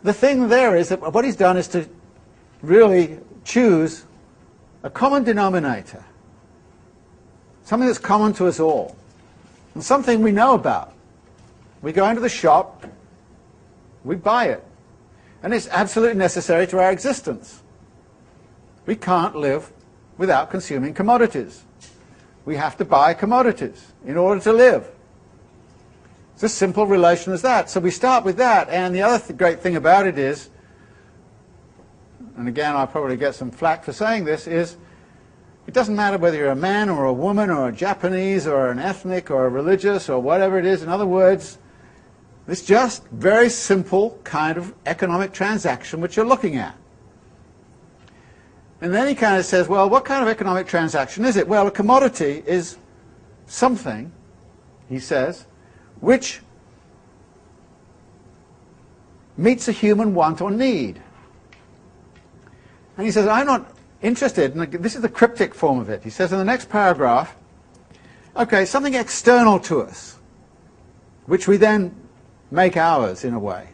The thing there is that what he's done is to really choose a common denominator, something that's common to us all, and something we know about. We go into the shop, we buy it, and it's absolutely necessary to our existence. We can't live without consuming commodities. We have to buy commodities in order to live. It's a simple relation as that. So we start with that, and the other great thing about it is, and again I'll probably get some flack for saying this, is it doesn't matter whether you're a man or a woman or a Japanese or an ethnic or a religious or whatever it is. In other words, it's just very simple kind of economic transaction which you're looking at. And then he kind of says, well, what kind of economic transaction is it? Well, a commodity is something, he says, which meets a human want or need. And he says, I'm not interested, and this is the cryptic form of it. He says in the next paragraph, okay, something external to us, which we then make ours in a way.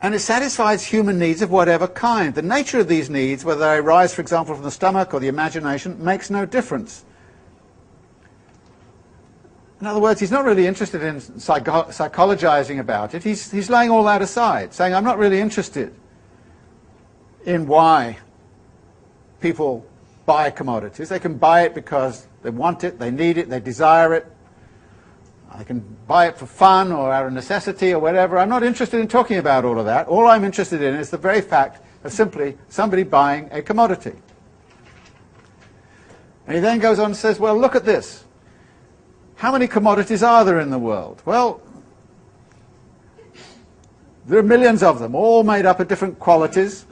And it satisfies human needs of whatever kind. The nature of these needs, whether they arise, for example, from the stomach or the imagination, makes no difference. In other words, he's not really interested in psychologizing about it. He's laying all that aside, saying, I'm not really interested in why people buy commodities. They can buy it because they want it, they need it, they desire it. I can buy it for fun or out of necessity or whatever. I'm not interested in talking about all of that. All I'm interested in is the very fact of simply somebody buying a commodity. And he then goes on and says, well, look at this. How many commodities are there in the world? Well, there are millions of them, all made up of different qualities,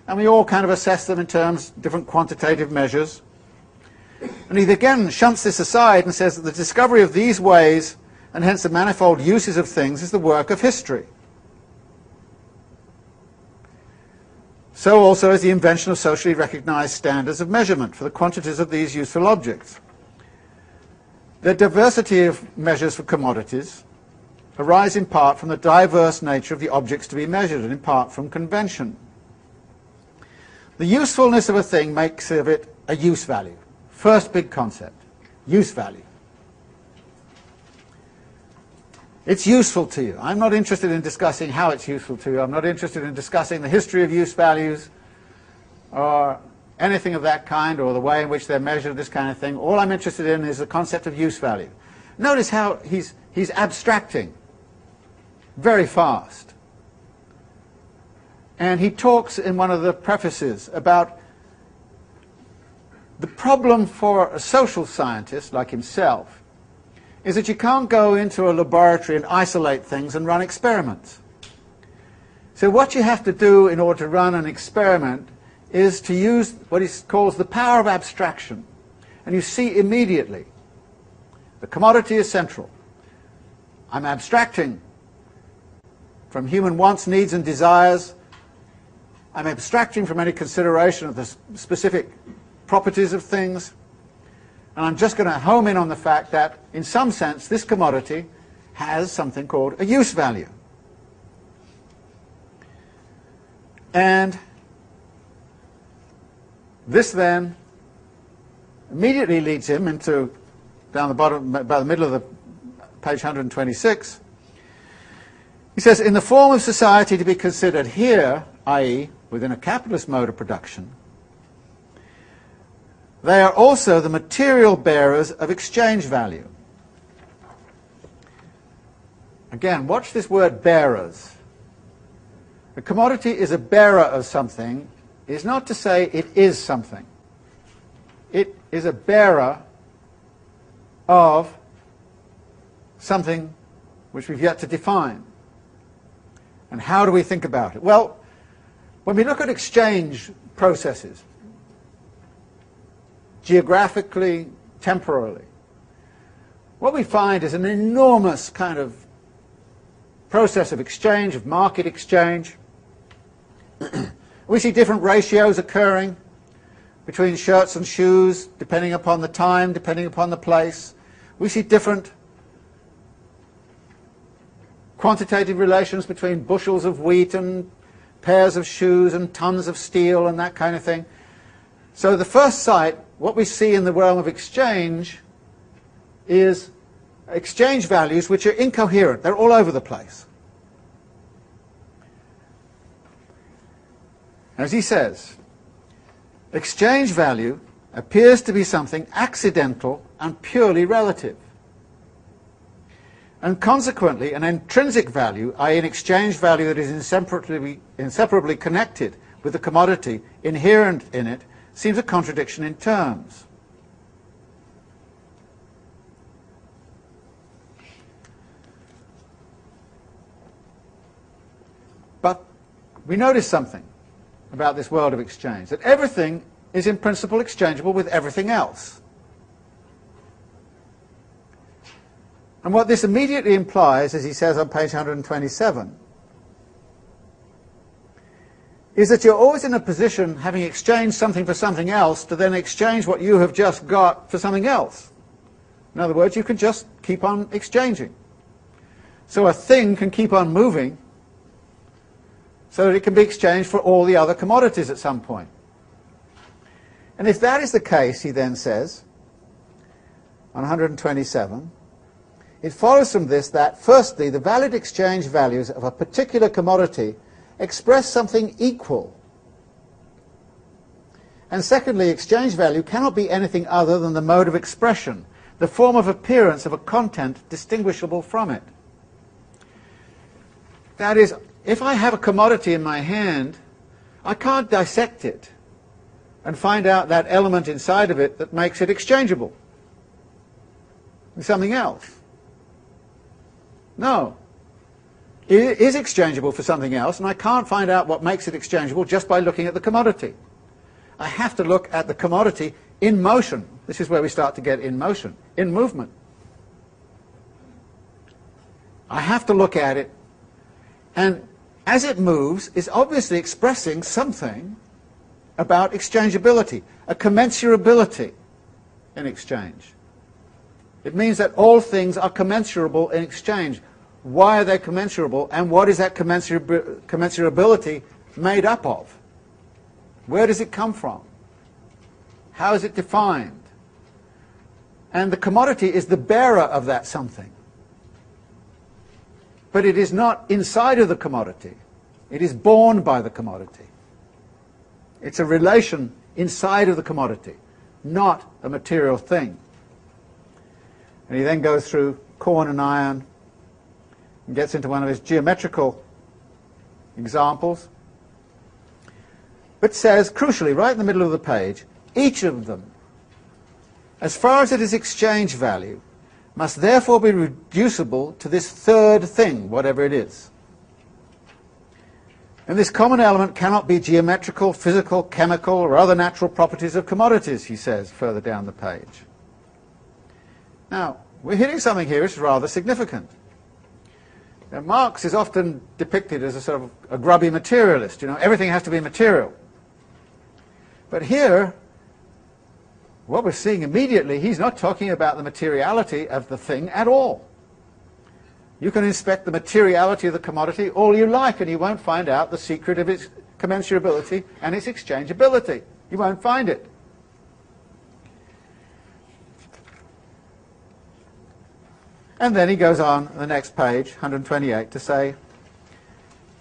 and we all kind of assess them in terms of different quantitative measures. And he again shunts this aside and says that the discovery of these ways, and hence the manifold uses of things, is the work of history. So also is the invention of socially recognized standards of measurement for the quantities of these useful objects. The diversity of measures for commodities arise in part from the diverse nature of the objects to be measured, and in part from convention. The usefulness of a thing makes of it a use value. First big concept, use value. It's useful to you. I'm not interested in discussing how it's useful to you. I'm not interested in discussing the history of use values or anything of that kind, or the way in which they're measured, this kind of thing. All I'm interested in is the concept of use value. Notice how he's abstracting very fast. And he talks in one of the prefaces about the problem for a social scientist like himself is that you can't go into a laboratory and isolate things and run experiments. So what you have to do in order to run an experiment is to use what he calls the power of abstraction. And you see immediately the commodity is central. I'm abstracting from human wants, needs, and desires. I'm abstracting from any consideration of the specific properties of things. And I'm just going to home in on the fact that, in some sense, this commodity has something called a use value. And this then immediately leads him into, down the bottom, by the middle of the page 126, he says, in the form of society to be considered here, i.e., within a capitalist mode of production, they are also the material bearers of exchange value. Again, watch this word bearers. A commodity is a bearer of something, is not to say it is something. It is a bearer of something which we've yet to define. And how do we think about it? Well, when we look at exchange processes, geographically, temporally, what we find is an enormous kind of process of exchange, of market exchange. We see different ratios occurring between shirts and shoes, depending upon the time, depending upon the place. We see different quantitative relations between bushels of wheat and pairs of shoes and tons of steel and that kind of thing. So the first sight, what we see in the realm of exchange is exchange values which are incoherent. They're all over the place. As he says, exchange value appears to be something accidental and purely relative. And consequently, an intrinsic value, i.e. an exchange value that is inseparably connected with the commodity inherent in it, seems a contradiction in terms. But we notice something about this world of exchange, that everything is in principle exchangeable with everything else. And what this immediately implies, as he says on page 127, is that you're always in a position, having exchanged something for something else, to then exchange what you have just got for something else. In other words, you can just keep on exchanging. So a thing can keep on moving so that it can be exchanged for all the other commodities at some point. And if that is the case, he then says, on 127, it follows from this that, firstly, the valid exchange values of a particular commodity express something equal. And secondly, exchange value cannot be anything other than the mode of expression, the form of appearance of a content distinguishable from it. That is, if I have a commodity in my hand, I can't dissect it and find out that element inside of it that makes it exchangeable with something else. No. It is exchangeable for something else, and I can't find out what makes it exchangeable just by looking at the commodity. I have to look at the commodity in motion. This is where we start to get in motion, in movement. I have to look at it, and as it moves, it's obviously expressing something about exchangeability, a commensurability in exchange. It means that all things are commensurable in exchange. Why are they commensurable, and what is that commensurability made up of? Where does it come from? How is it defined? And the commodity is the bearer of that something. But it is not inside of the commodity. It is borne by the commodity. It's a relation inside of the commodity, not a material thing. And he then goes through corn and iron and gets into one of his geometrical examples, but says, crucially, right in the middle of the page, each of them, as far as it is exchange value, must therefore be reducible to this third thing, whatever it is. And this common element cannot be geometrical, physical, chemical, or other natural properties of commodities, he says further down the page. Now, we're hitting something here which is rather significant. Now, Marx is often depicted as a sort of a grubby materialist. You know, everything has to be material. But here, what we're seeing immediately, he's not talking about the materiality of the thing at all. You can inspect the materiality of the commodity all you like, and you won't find out the secret of its commensurability and its exchangeability. You won't find it. And then he goes on the next page, 128, to say,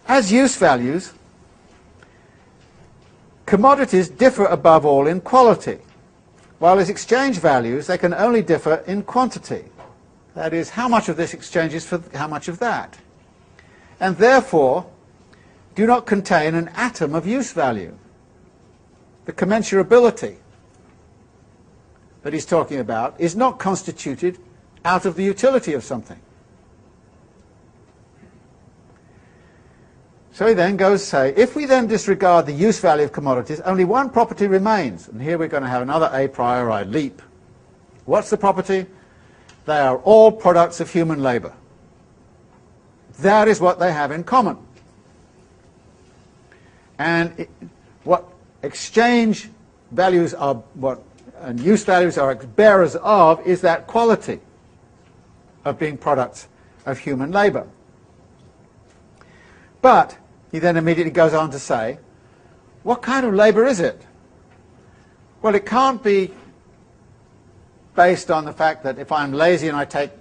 as use values, commodities differ above all in quality, while as exchange values they can only differ in quantity. That is, how much of this exchanges for how much of that. And therefore, do not contain an atom of use value. The commensurability that he's talking about is not constituted out of the utility of something. So he then goes to say, if we then disregard the use value of commodities, only one property remains. And here we're going to have another a priori leap. What's the property? They are all products of human labour. That is what they have in common. And what exchange values are, and use values are bearers of, is that quality of being products of human labour. But he then immediately goes on to say, what kind of labour is it? Well, it can't be based on the fact that if I'm lazy and I take,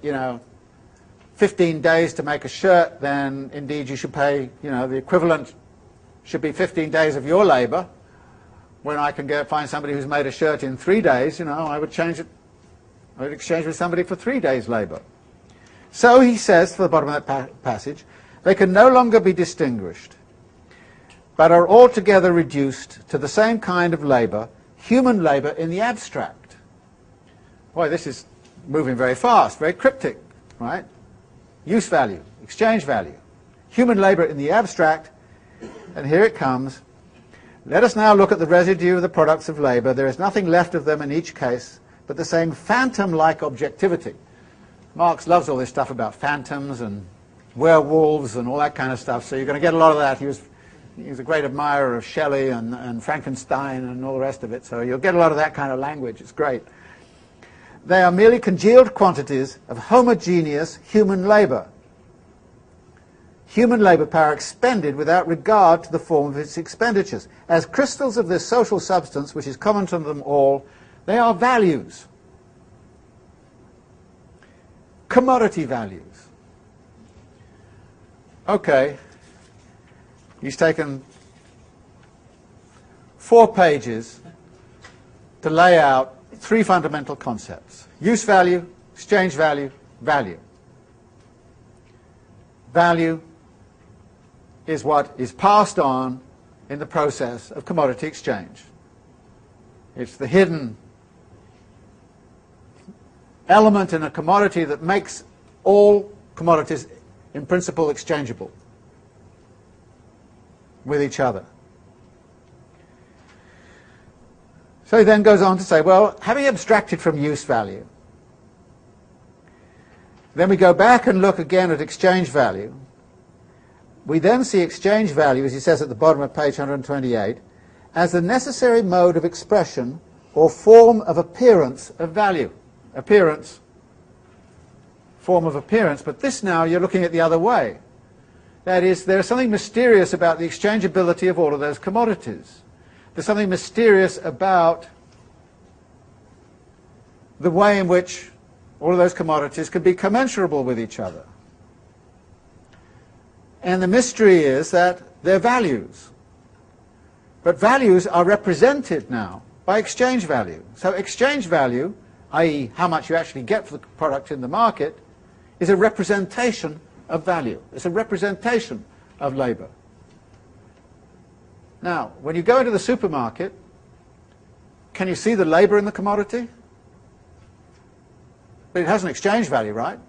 15 days to make a shirt, then indeed you should pay, the equivalent should be 15 days of your labour. When I can find somebody who's made a shirt in 3 days, I would change it. I would exchange with somebody for 3 days' labour. So he says, for the bottom of that passage, they can no longer be distinguished, but are altogether reduced to the same kind of labour, human labour in the abstract. Boy, this is moving very fast, very cryptic, right? Use value, exchange value, human labour in the abstract, and here it comes. Let us now look at the residue of the products of labour. There is nothing left of them in each case, but the same phantom-like objectivity. Marx loves all this stuff about phantoms and werewolves and all that kind of stuff, so you're going to get a lot of that. He was a great admirer of Shelley and Frankenstein and all the rest of it, so you'll get a lot of that kind of language. It's great. They are merely congealed quantities of homogeneous human labour. Human labour power expended without regard to the form of its expenditures. As crystals of this social substance, which is common to them all, they are values. Commodity values. Okay, he's taken 4 pages to lay out 3 fundamental concepts. Use value, exchange value, value. Value is what is passed on in the process of commodity exchange. It's the hidden element in a commodity that makes all commodities in principle exchangeable with each other. So he then goes on to say, well, having abstracted from use value, then we go back and look again at exchange value. We then see exchange value, as he says at the bottom of page 128, as the necessary mode of expression or form of appearance of value. Appearance, form of appearance, but this now you're looking at the other way. That is, there's something mysterious about the exchangeability of all of those commodities. There's something mysterious about the way in which all of those commodities can be commensurable with each other. And the mystery is that they're values. But values are represented now by exchange value. So exchange value, i.e. how much you actually get for the product in the market, is a representation of value. It's a representation of labour. Now, when you go into the supermarket, can you see the labour in the commodity? But it has an exchange value, right?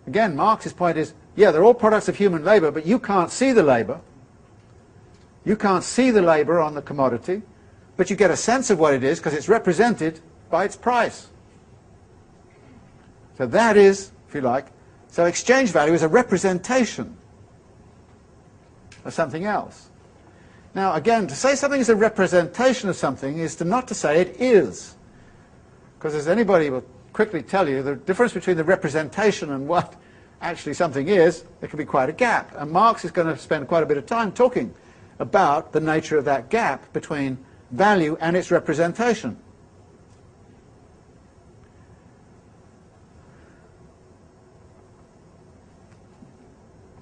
Again, Marx's point is, yeah, they're all products of human labour, but you can't see the labour. You can't see the labour on the commodity, but you get a sense of what it is because it's represented by its price. So that is, if you like, so exchange value is a representation of something else. Now, again, to say something is a representation of something is not to say it is. Because as anybody will quickly tell you, the difference between the representation and what actually something is, there can be quite a gap. And Marx is going to spend quite a bit of time talking about the nature of that gap between value and its representation.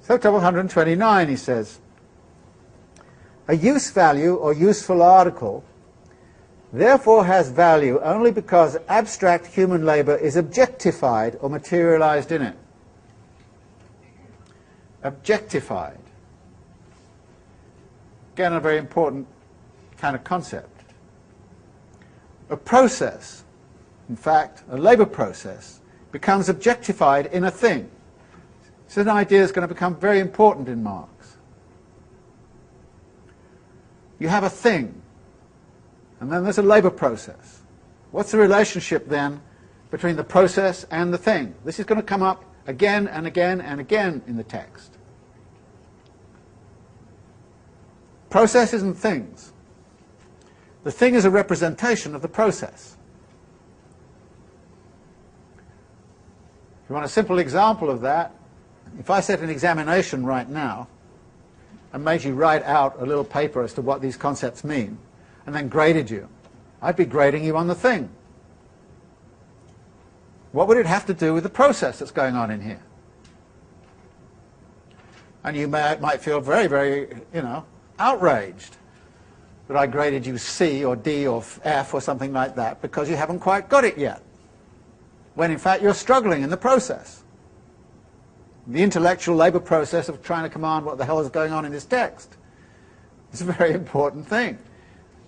So, top 129, he says, a use value or useful article therefore has value only because abstract human labour is objectified or materialised in it. Objectified. Again, a very important kind of concept. A process, in fact, a labour process, becomes objectified in a thing. This is an idea that's going to become very important in Marx. You have a thing, and then there's a labour process. What's the relationship then between the process and the thing? This is going to come up again and again and again in the text. Processes and things. The thing is a representation of the process. If you want a simple example of that, if I set an examination right now and made you write out a little paper as to what these concepts mean, and then graded you, I'd be grading you on the thing. What would it have to do with the process that's going on in here? And you might feel very, very, outraged that I graded you C or D or F or something like that because you haven't quite got it yet, when in fact you're struggling in the process. The intellectual labour process of trying to command what the hell is going on in this text is a very important thing.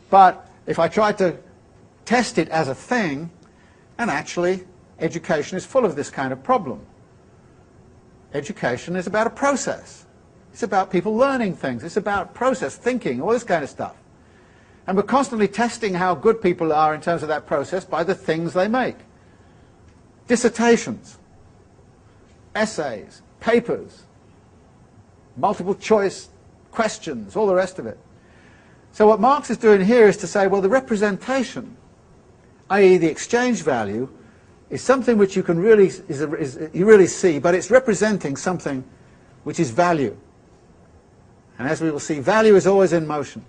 But if I try to test it as a thing, and actually education is full of this kind of problem. Education is about a process. It's about people learning things. It's about process, thinking, all this kind of stuff. And we're constantly testing how good people are in terms of that process by the things they make. Dissertations, essays, papers, multiple choice questions, all the rest of it. So what Marx is doing here is to say, well, the representation, i.e. the exchange value, is something which you can really, you really see, but it's representing something which is value. And as we will see, value is always in motion.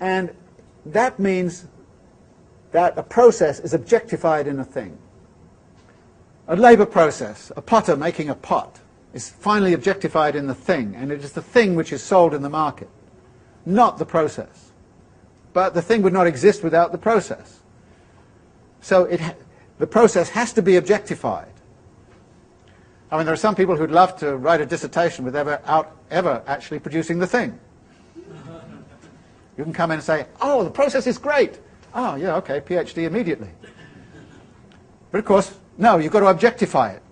And that means that a process is objectified in a thing. A labour process, a potter making a pot, is finally objectified in the thing, and it is the thing which is sold in the market, not the process. But the thing would not exist without the process. So the process has to be objectified. I mean, there are some people who'd love to write a dissertation without ever actually producing the thing. You can come in and say, oh, the process is great. Oh, yeah, okay, PhD immediately. But of course, no, you've got to objectify it.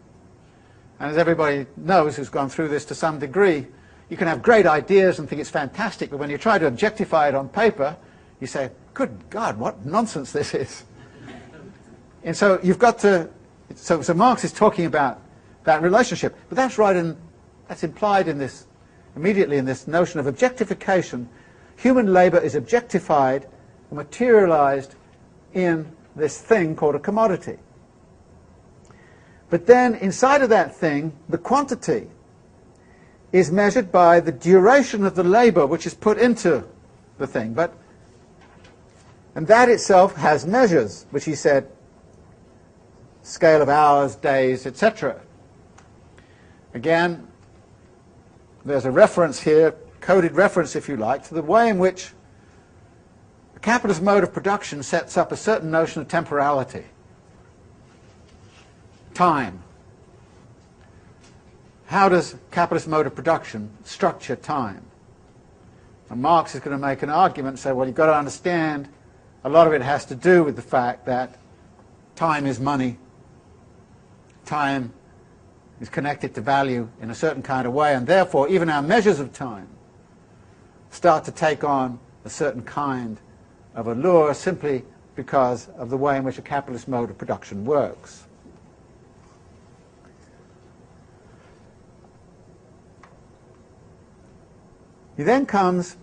And as everybody knows who's gone through this to some degree, you can have great ideas and think it's fantastic, but when you try to objectify it on paper, you say, good God, what nonsense this is. And so you've got to, so Marx is talking about that relationship, but that's right, and that's implied in this, immediately in this notion of objectification. Human labour is objectified and materialised in this thing called a commodity. But then inside of that thing, the quantity is measured by the duration of the labour which is put into the thing. And that itself has measures, which he said, scale of hours, days, etc. Again, there's a reference here, coded reference if you like, to the way in which the capitalist mode of production sets up a certain notion of temporality. Time. How does capitalist mode of production structure time? And Marx is going to make an argument and say, well, you've got to understand a lot of it has to do with the fact that time is money. Time is connected to value in a certain kind of way, and therefore even our measures of time start to take on a certain kind of allure simply because of the way in which a capitalist mode of production works. He then comes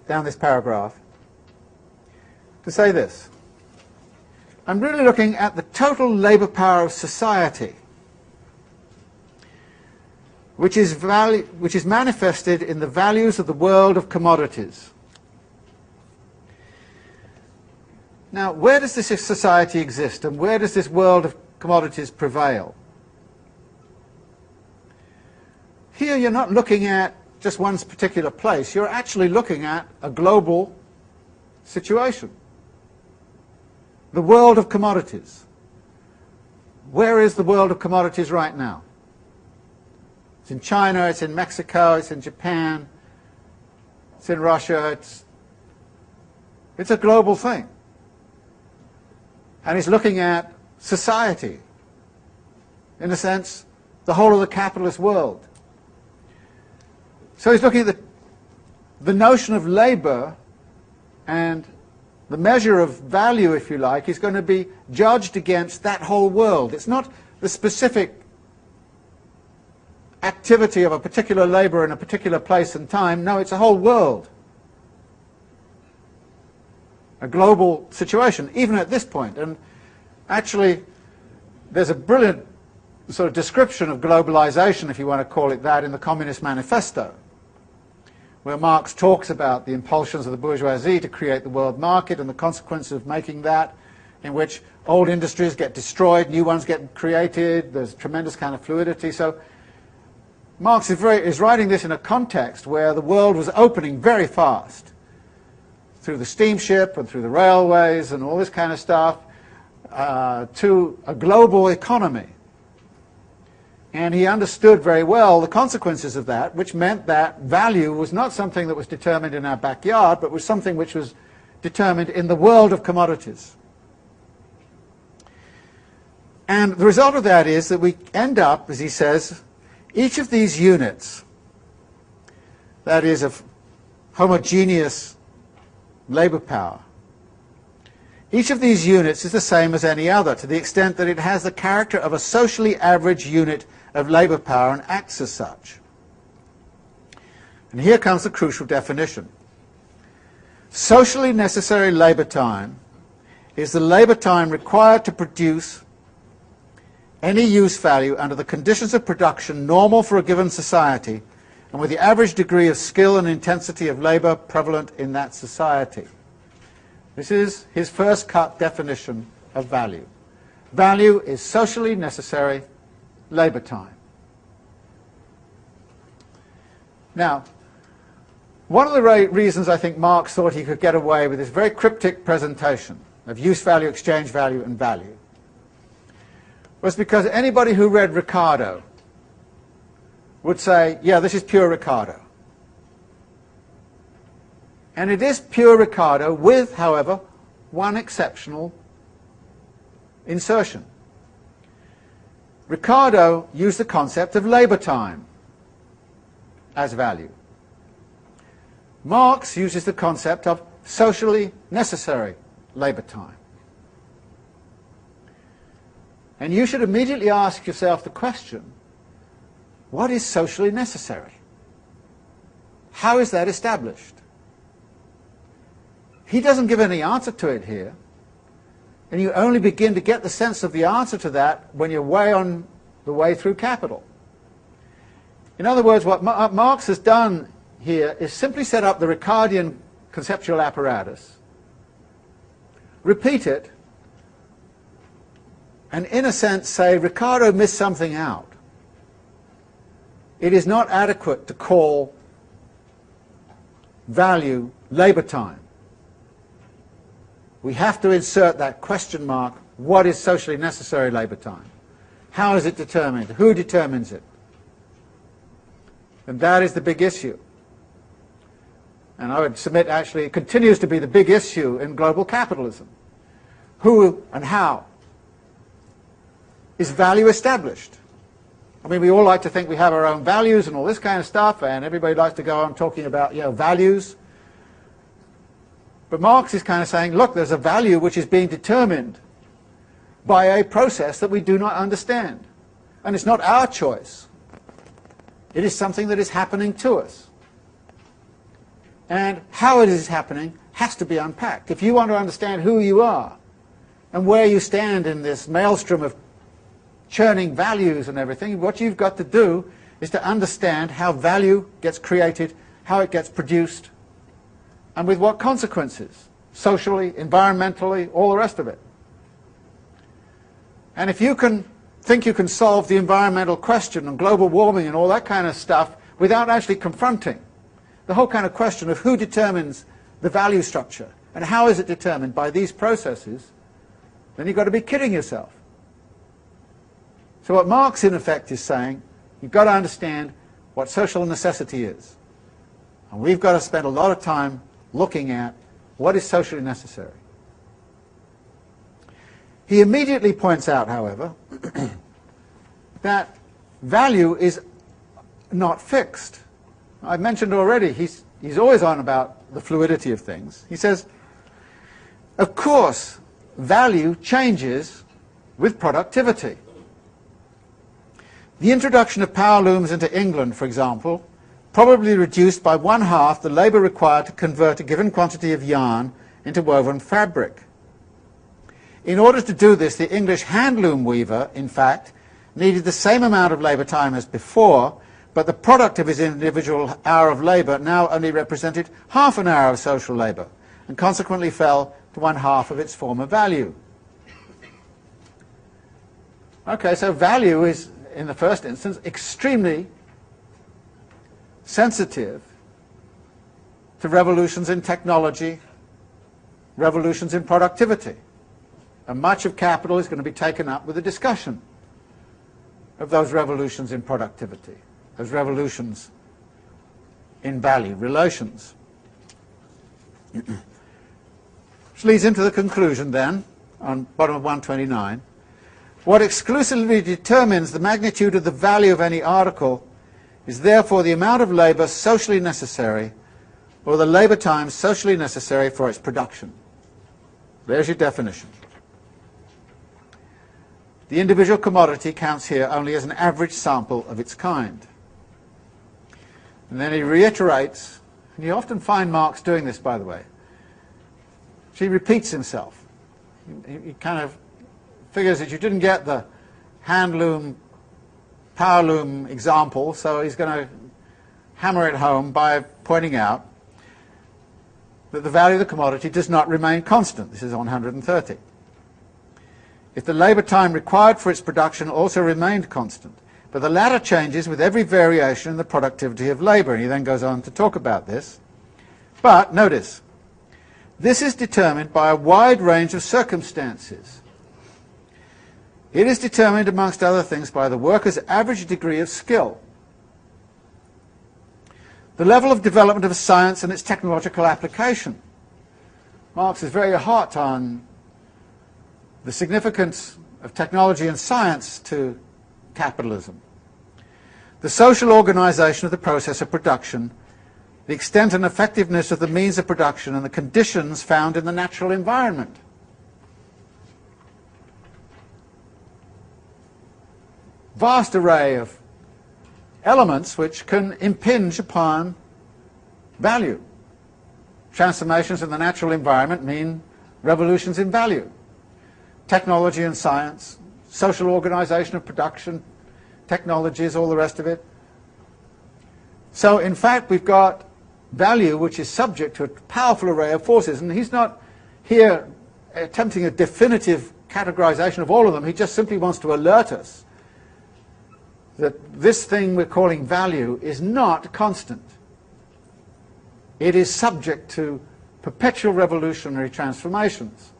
down this paragraph to say this. I'm really looking at the total labour power of society, which is manifested in the values of the world of commodities. Now, where does this society exist, and where does this world of commodities prevail? Here you're not looking at just one particular place, you're actually looking at a global situation. The world of commodities. Where is the world of commodities right now? It's in China, it's in Mexico, it's in Japan, it's in Russia, it's a global thing. And he's looking at society, in a sense, the whole of the capitalist world. So he's looking at the notion of labour, and the measure of value, if you like, is going to be judged against that whole world. It's not the specific activity of a particular labour in a particular place and time. No, it's a whole world. A global situation, even at this point. And actually, there's a brilliant sort of description of globalization, if you want to call it that, in the Communist Manifesto, where Marx talks about the impulsions of the bourgeoisie to create the world market and the consequences of making that, in which old industries get destroyed, new ones get created, there's tremendous kind of fluidity. So Marx is writing this in a context where the world was opening very fast through the steamship and through the railways and all this kind of stuff to a global economy. And he understood very well the consequences of that, which meant that value was not something that was determined in our backyard, but was something which was determined in the world of commodities. And the result of that is that we end up, as he says, each of these units, that is of homogeneous labour power, each of these units is the same as any other, to the extent that it has the character of a socially average unit of labour power and acts as such. And here comes the crucial definition. Socially necessary labour time is the labour time required to produce any use value under the conditions of production normal for a given society and with the average degree of skill and intensity of labour prevalent in that society. This is his first cut definition of value. Value is socially necessary labour time. Now, one of the reasons I think Marx thought he could get away with this very cryptic presentation of use value, exchange value, and value was because anybody who read Ricardo would say, yeah, this is pure Ricardo. And it is pure Ricardo with, however, one exceptional insertion. Ricardo used the concept of labour time as value. Marx uses the concept of socially necessary labour time. And you should immediately ask yourself the question, what is socially necessary? How is that established? He doesn't give any answer to it here, and you only begin to get the sense of the answer to that when you're way on the way through Capital. In other words, what Marx has done here is simply set up the Ricardian conceptual apparatus, repeat it, and in a sense say, Ricardo missed something out. It is not adequate to call value labour time. We have to insert that question mark, what is socially necessary labour time? How is it determined? Who determines it? And that is the big issue. And I would submit, actually, it continues to be the big issue in global capitalism. Who and how is value established? I mean, we all like to think we have our own values and all this kind of stuff, and everybody likes to go on talking about, values. But Marx is kind of saying, look, there's a value which is being determined by a process that we do not understand. And it's not our choice. It is something that is happening to us. And how it is happening has to be unpacked. If you want to understand who you are and where you stand in this maelstrom of churning values and everything, what you've got to do is to understand how value gets created, how it gets produced, and with what consequences, socially, environmentally, all the rest of it. And if you can think you can solve the environmental question and global warming and all that kind of stuff without actually confronting the whole kind of question of who determines the value structure and how is it determined by these processes, then you've got to be kidding yourself. So what Marx in effect is saying, you've got to understand what social necessity is. And we've got to spend a lot of time looking at what is socially necessary. He immediately points out, however, that value is not fixed. I've mentioned already, he's always on about the fluidity of things. He says, of course, value changes with productivity. The introduction of power looms into England, for example, probably reduced by 1/2 the labour required to convert a given quantity of yarn into woven fabric. In order to do this, the English handloom weaver, in fact, needed the same amount of labour time as before, but the product of his individual hour of labour now only represented half an hour of social labour, and consequently fell to 1/2 of its former value. Okay, so value is, in the first instance, extremely sensitive to revolutions in technology, revolutions in productivity. And much of capital is going to be taken up with the discussion of those revolutions in productivity, those revolutions in value relations. Which leads into the conclusion then, on bottom of 129. What exclusively determines the magnitude of the value of any article is therefore the amount of labour socially necessary, or the labour time socially necessary for its production. There's your definition. The individual commodity counts here only as an average sample of its kind. And then he reiterates, and you often find Marx doing this, by the way. He repeats himself. He kind of figures that you didn't get the handloom, power loom example, so he's going to hammer it home by pointing out that the value of the commodity does not remain constant. This is on 130. If the labour time required for its production also remained constant, but the latter changes with every variation in the productivity of labour. And he then goes on to talk about this. But, notice, this is determined by a wide range of circumstances. It is determined, amongst other things, by the worker's average degree of skill, the level of development of science and its technological application. Marx is very hot on the significance of technology and science to capitalism, the social organisation of the process of production, the extent and effectiveness of the means of production, and the conditions found in the natural environment. Vast array of elements which can impinge upon value. Transformations in the natural environment mean revolutions in value. Technology and science, social organisation of production, technologies, all the rest of it. So, in fact, we've got value which is subject to a powerful array of forces, and he's not here attempting a definitive categorization of all of them. He just simply wants to alert us that this thing we're calling value is not constant. It is subject to perpetual revolutionary transformations.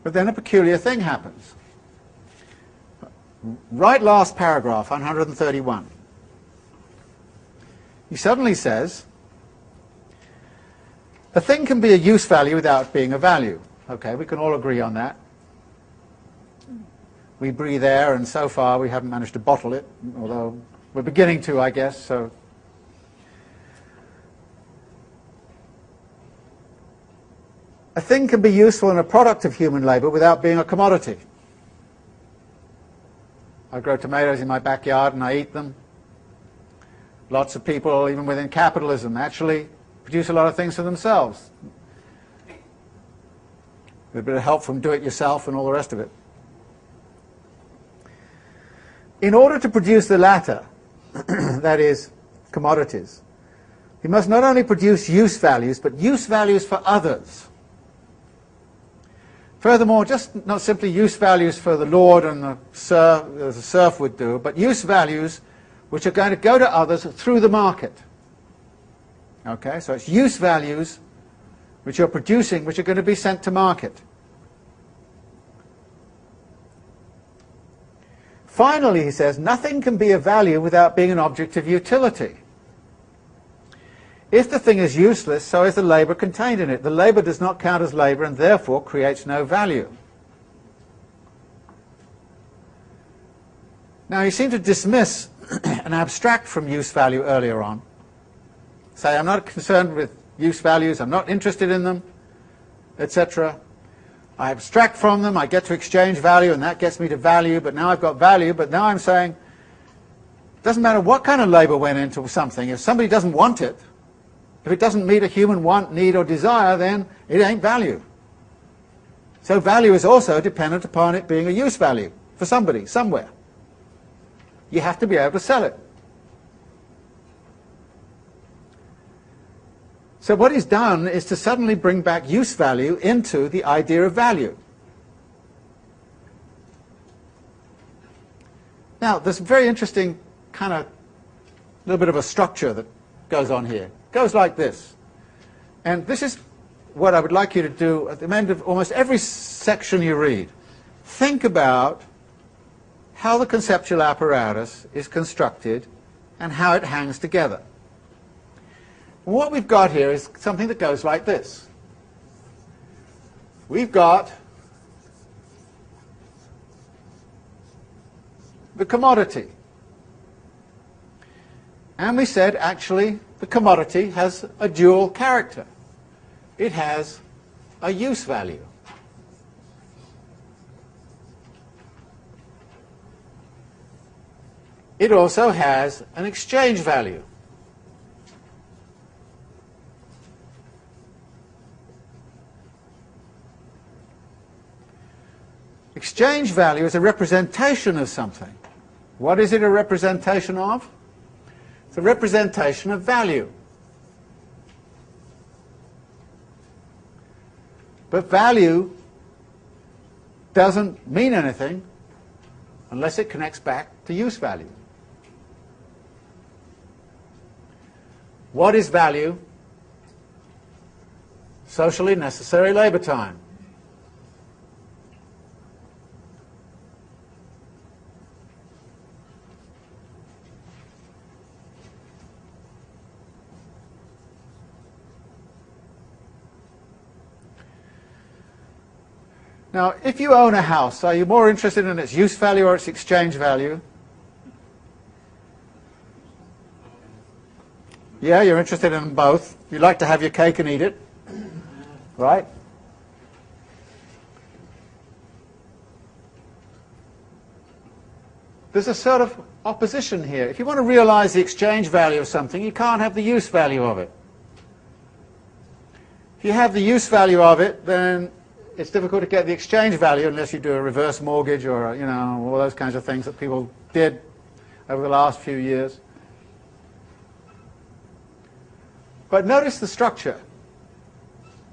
But then a peculiar thing happens. Right last paragraph, 131. He suddenly says, a thing can be a use value without being a value. Okay, we can all agree on that. We breathe air, and so far we haven't managed to bottle it, although we're beginning to, I guess. So, a thing can be useful and a product of human labour without being a commodity. I grow tomatoes in my backyard and I eat them. Lots of people, even within capitalism, actually produce a lot of things for themselves. With a bit of help from do-it-yourself and all the rest of it. In order to produce the latter, that is, commodities, he must not only produce use values, but use values for others. Furthermore, just not simply use values for the lord and the serf, as a serf would do, but use values which are going to go to others through the market. Okay, so it's use values which you're producing, which are going to be sent to market. Finally, he says, nothing can be of value without being an object of utility. If the thing is useless, so is the labour contained in it. The labour does not count as labour and therefore creates no value. Now, you seem to dismiss and abstract from use value earlier on. Say, I'm not concerned with use values, I'm not interested in them, etc. I abstract from them, I get to exchange value, and that gets me to value, but now I've got value, but now I'm saying, it doesn't matter what kind of labour went into something, if somebody doesn't want it, if it doesn't meet a human want, need, or desire, then it ain't value. So value is also dependent upon it being a use value for somebody, somewhere. You have to be able to sell it. So what he's done is to suddenly bring back use value into the idea of value. Now, there's a very interesting kind of little bit of a structure that goes on here. It goes like this. And this is what I would like you to do at the end of almost every section you read. Think about how the conceptual apparatus is constructed and how it hangs together. What we've got here is something that goes like this. We've got the commodity. And we said, actually, the commodity has a dual character. It has a use value. It also has an exchange value. Exchange value is a representation of something. What is it a representation of? It's a representation of value. But value doesn't mean anything unless it connects back to use value. What is value? Socially necessary labour time. Now, if you own a house, are you more interested in its use value or its exchange value? Yeah, you're interested in both. You like to have your cake and eat it, right? There's a sort of opposition here. If you want to realize the exchange value of something, you can't have the use value of it. If you have the use value of it, then it's difficult to get the exchange value unless you do a reverse mortgage or, you know, all those kinds of things that people did over the last few years. But notice the structure.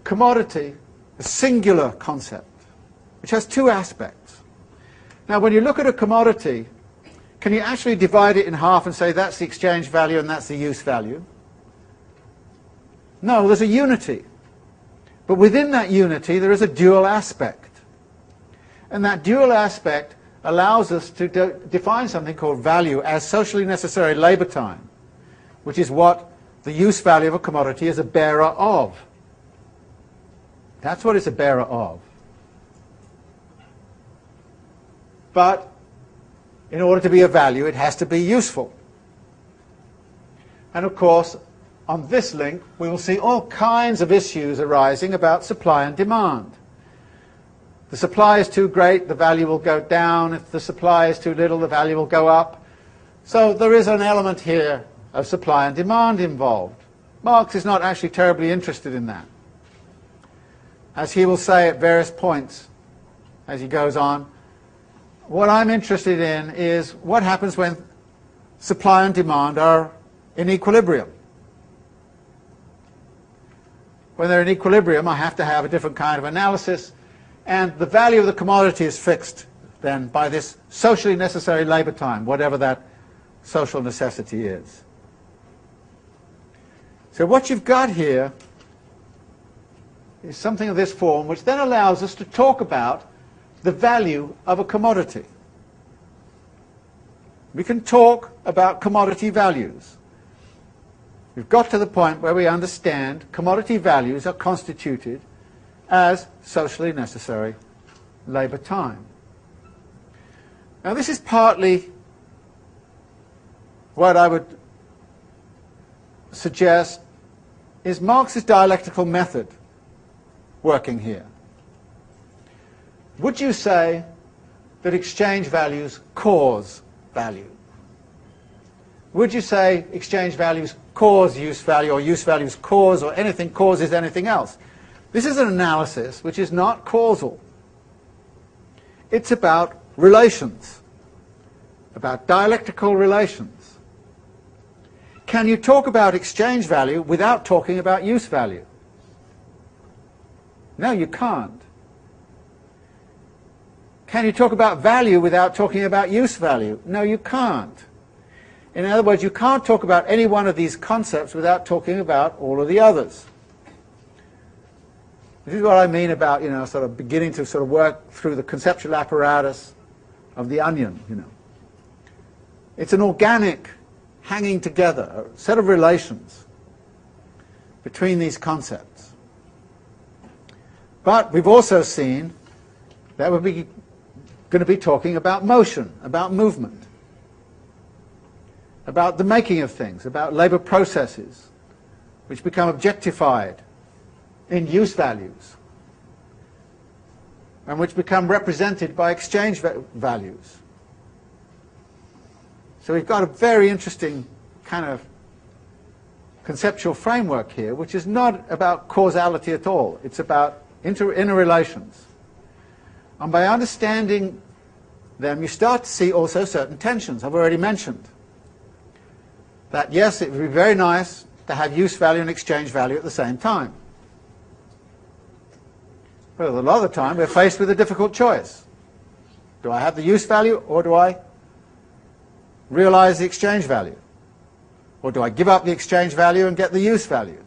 Commodity, a singular concept, which has two aspects. Now, when you look at a commodity, can you actually divide it in half and say that's the exchange value and that's the use value? No, there's a unity. But within that unity, there is a dual aspect. And that dual aspect allows us to define something called value as socially necessary labour time, which is what the use value of a commodity is a bearer of. That's what it's a bearer of. But in order to be a value, it has to be useful. And of course, on this link, we will see all kinds of issues arising about supply and demand. The supply is too great, the value will go down. If the supply is too little, the value will go up. So there is an element here of supply and demand involved, Marx is not actually terribly interested in that. As he will say at various points as he goes on, what I'm interested in is what happens when supply and demand are in equilibrium. When they're in equilibrium, I have to have a different kind of analysis, and the value of the commodity is fixed then by this socially necessary labour time, whatever that social necessity is. So what you've got here is something of this form, which then allows us to talk about the value of a commodity. We can talk about commodity values. We've got to the point where we understand commodity values are constituted as socially necessary labour time. Now this is partly what I would suggest is Marx's dialectical method working here. Would you say that exchange values cause value? Would you say exchange values cause use value, or use values cause, or anything causes anything else? This is an analysis which is not causal. It's about relations, about dialectical relations. Can you talk about exchange value without talking about use value? No, you can't. Can you talk about value without talking about use value? No, you can't. In other words, you can't talk about any one of these concepts without talking about all of the others. This is what I mean about, sort of beginning to sort of work through the conceptual apparatus of the onion, It's an organic hanging together, a set of relations between these concepts. But we've also seen that we're going to be talking about motion, about movement, about the making of things, about labour processes which become objectified in use values and which become represented by exchange values. So we've got a very interesting kind of conceptual framework here, which is not about causality at all. It's about interrelations. And by understanding them, you start to see also certain tensions. I've already mentioned that, yes, it would be very nice to have use value and exchange value at the same time. But a lot of the time we're faced with a difficult choice. Do I have the use value, or do I realize the exchange value? Or do I give up the exchange value and get the use value?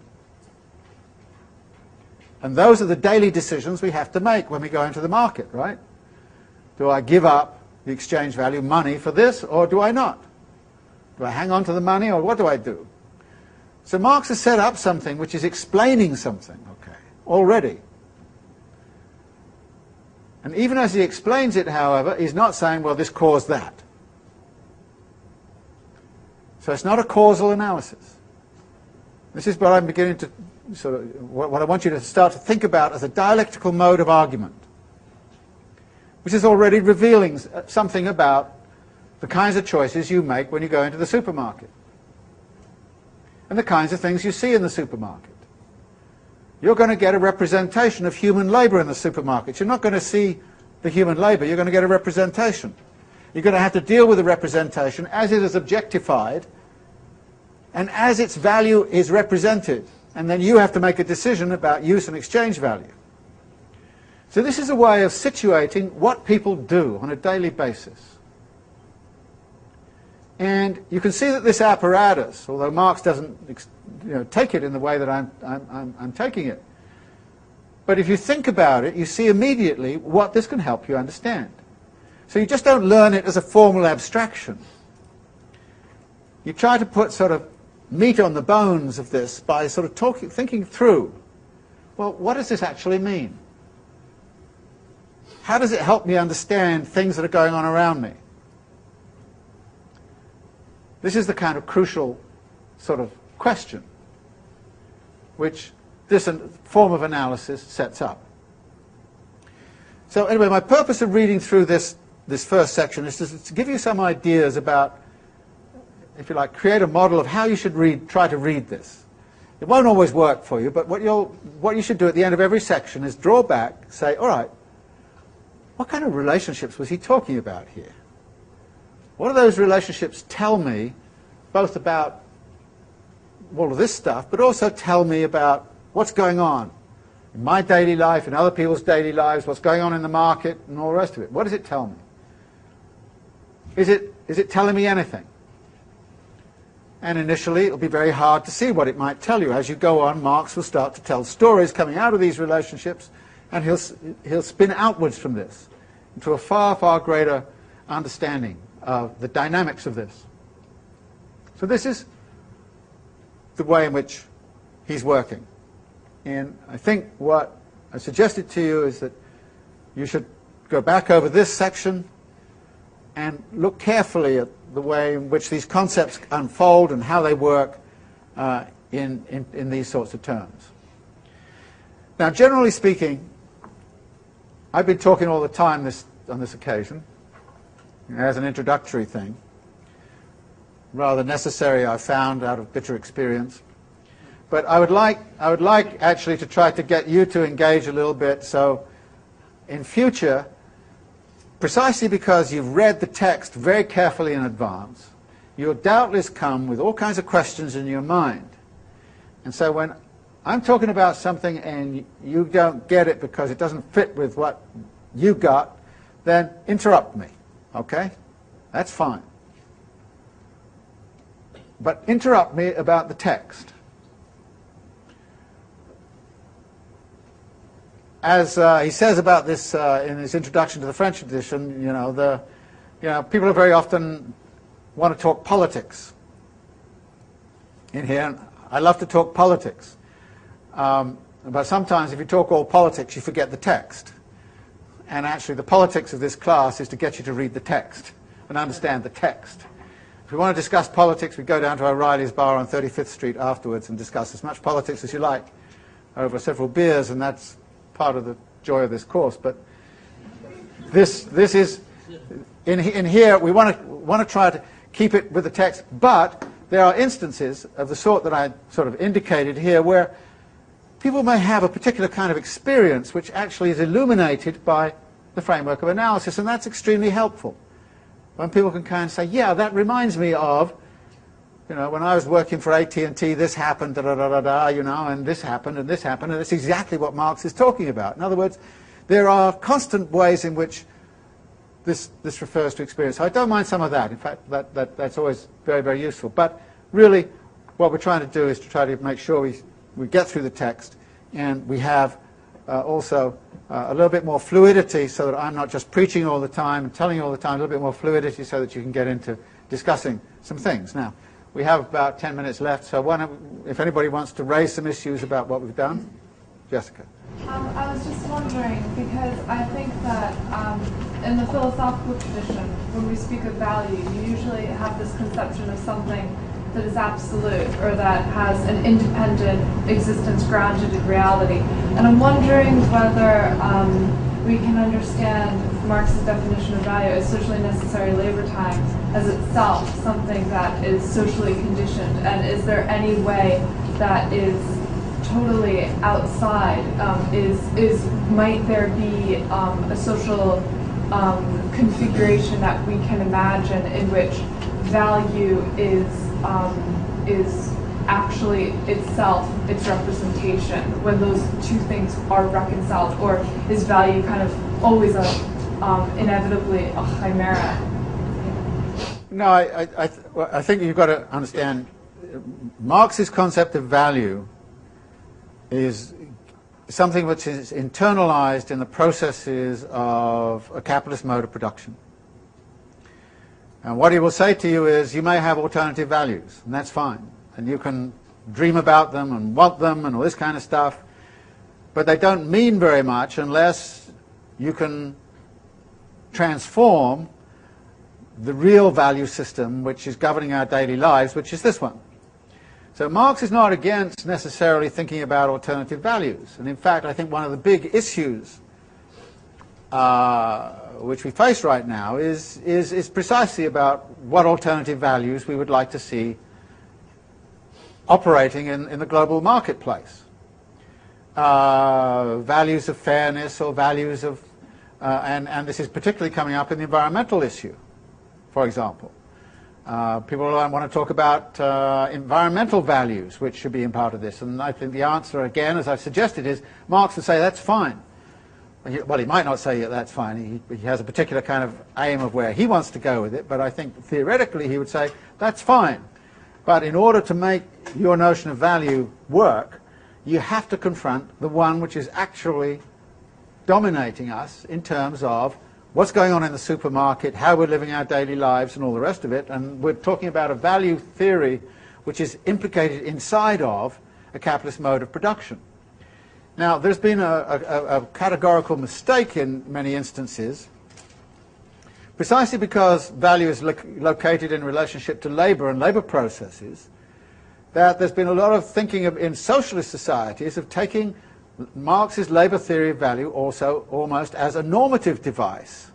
And those are the daily decisions we have to make when we go into the market, right? Do I give up the exchange value, money, for this, or do I not? Do I hang on to the money, or what do I do? So Marx has set up something which is explaining something, already. And even as he explains it, however, he's not saying, well, this caused that. So it's not a causal analysis. This is what I'm beginning to what I want you to start to think about as a dialectical mode of argument, which is already revealing something about the kinds of choices you make when you go into the supermarket and the kinds of things you see in the supermarket. You're going to get a representation of human labour in the supermarket. You're not going to see the human labour, you're going to get a representation. You're going to have to deal with the representation as it is objectified and as its value is represented. And then you have to make a decision about use and exchange value. So this is a way of situating what people do on a daily basis. And you can see that this apparatus, although Marx doesn't take it in the way that I'm taking it, but if you think about it, you see immediately what this can help you understand. So you just don't learn it as a formal abstraction. You try to put sort of meat on the bones of this by sort of thinking through, well, what does this actually mean? How does it help me understand things that are going on around me? This is the kind of crucial sort of question which this form of analysis sets up. So anyway, my purpose of reading through this first section is to give you some ideas about, if you like, create a model of how you should try to read this. It won't always work for you, but what you should do at the end of every section is draw back, say, all right, what kind of relationships was he talking about here? What do those relationships tell me, both about all of this stuff, but also tell me about what's going on in my daily life, in other people's daily lives, what's going on in the market, and all the rest of it. What does it tell me? Is it telling me anything? And initially, it'll be very hard to see what it might tell you. As you go on, Marx will start to tell stories coming out of these relationships, and he'll spin outwards from this into a far, far greater understanding of the dynamics of this. So this is the way in which he's working. And I think what I suggested to you is that you should go back over this section and look carefully at the way in which these concepts unfold and how they work in these sorts of terms. Now, generally speaking, I've been talking all the time on this occasion as an introductory thing, rather necessary, I found, out of bitter experience. But I would like actually to try to get you to engage a little bit, so in future, precisely because you've read the text very carefully in advance, you'll doubtless come with all kinds of questions in your mind. And so when I'm talking about something and you don't get it because it doesn't fit with what you got, then interrupt me, okay? That's fine. But interrupt me about the text. As he says about this in his introduction to the French edition, people very often want to talk politics in here. And I love to talk politics, but sometimes if you talk all politics, you forget the text. And actually, the politics of this class is to get you to read the text and understand the text. If we want to discuss politics, we go down to O'Reilly's bar on 35th Street afterwards and discuss as much politics as you like over several beers, and that's part of the joy of this course. But this is in here we want to try to keep it with the text, but there are instances of the sort that I sort of indicated here where people may have a particular kind of experience which actually is illuminated by the framework of analysis, and that's extremely helpful. When people can kind of say, yeah, that reminds me of, when I was working for AT&T, this happened, and this happened, and this happened, and it's exactly what Marx is talking about. In other words, there are constant ways in which this refers to experience. So I don't mind some of that. In fact, that's always very, very useful. But really, what we're trying to do is to try to make sure we get through the text, and we have also a little bit more fluidity, so that I'm not just preaching all the time and telling you all the time, a little bit more fluidity so that you can get into discussing some things. Now, we have about 10 minutes left, so if anybody wants to raise some issues about what we've done. Jessica. I was just wondering, because I think that in the philosophical tradition, when we speak of value, you usually have this conception of something that is absolute or that has an independent existence grounded in reality. And I'm wondering whether we can understand Marx's definition of value as socially necessary labor time as itself something that is socially conditioned, and is there any way that is totally outside? Might there be a social configuration that we can imagine in which value is actually itself its representation, when those two things are reconciled, or is value kind of always inevitably a chimera? No, I think you've got to understand Marx's concept of value is something which is internalized in the processes of a capitalist mode of production. And what he will say to you is, you may have alternative values, and that's fine. And you can dream about them and want them and all this kind of stuff, but they don't mean very much unless you can transform the real value system which is governing our daily lives, which is this one. So Marx is not against necessarily thinking about alternative values. And in fact, I think one of the big issues which we face right now is precisely about what alternative values we would like to see operating in the global marketplace. Values of fairness or values of, and this is particularly coming up in the environmental issue, for example. People want to talk about environmental values which should be in part of this, and I think the answer, again, as I've suggested, is Marx would say that's fine. Well, he might not say that's fine. He has a particular kind of aim of where he wants to go with it, but I think theoretically he would say that's fine. But in order to make your notion of value work, you have to confront the one which is actually dominating us in terms of what's going on in the supermarket, how we're living our daily lives, and all the rest of it. And we're talking about a value theory which is implicated inside of a capitalist mode of production. Now, there's been a categorical mistake in many instances, precisely because value is located in relationship to labor and labor processes, that there's been a lot of thinking in socialist societies of taking Marx's labor theory of value also almost as a normative device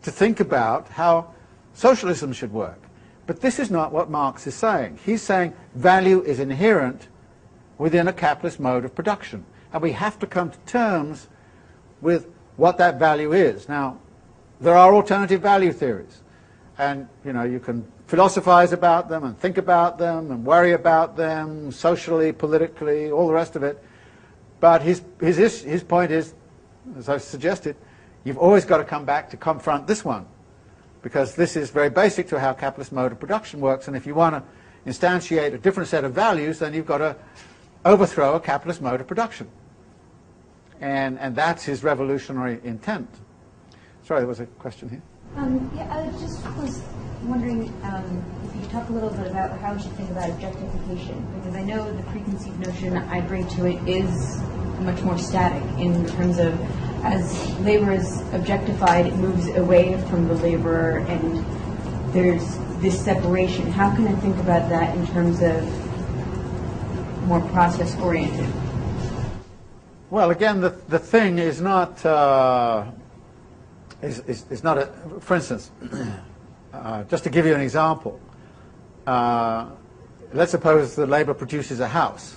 to think about how socialism should work. But this is not what Marx is saying. He's saying value is inherent within a capitalist mode of production, and we have to come to terms with what that value is. Now, there are alternative value theories, and you can philosophize about them and think about them and worry about them socially, politically, all the rest of it. But his point is, as I've suggested, you've always got to come back to confront this one, because this is very basic to how capitalist mode of production works, and if you want to instantiate a different set of values, then you've got to overthrow a capitalist mode of production. And that's his revolutionary intent. Sorry, there was a question here. Yeah, I just was wondering if you could talk a little bit about how we should think about objectification, because I know the preconceived notion I bring to it is much more static in terms of as labor is objectified, it moves away from the laborer, and there's this separation. How can I think about that in terms of more process-oriented? Well, again, the thing is not is not a. For instance, just to give you an example, let's suppose the labor produces a house.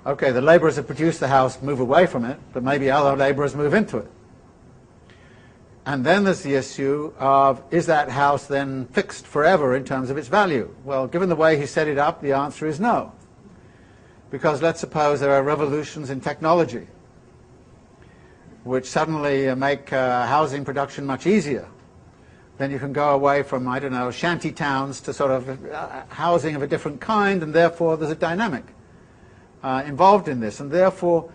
Okay, the laborers that produce the house move away from it, but maybe other laborers move into it. And then there's the issue of, is that house then fixed forever in terms of its value? Well, given the way he set it up, the answer is no. Because let's suppose there are revolutions in technology which suddenly make housing production much easier. Then you can go away from, I don't know, shanty towns to sort of housing of a different kind, and therefore there's a dynamic involved in this. And therefore,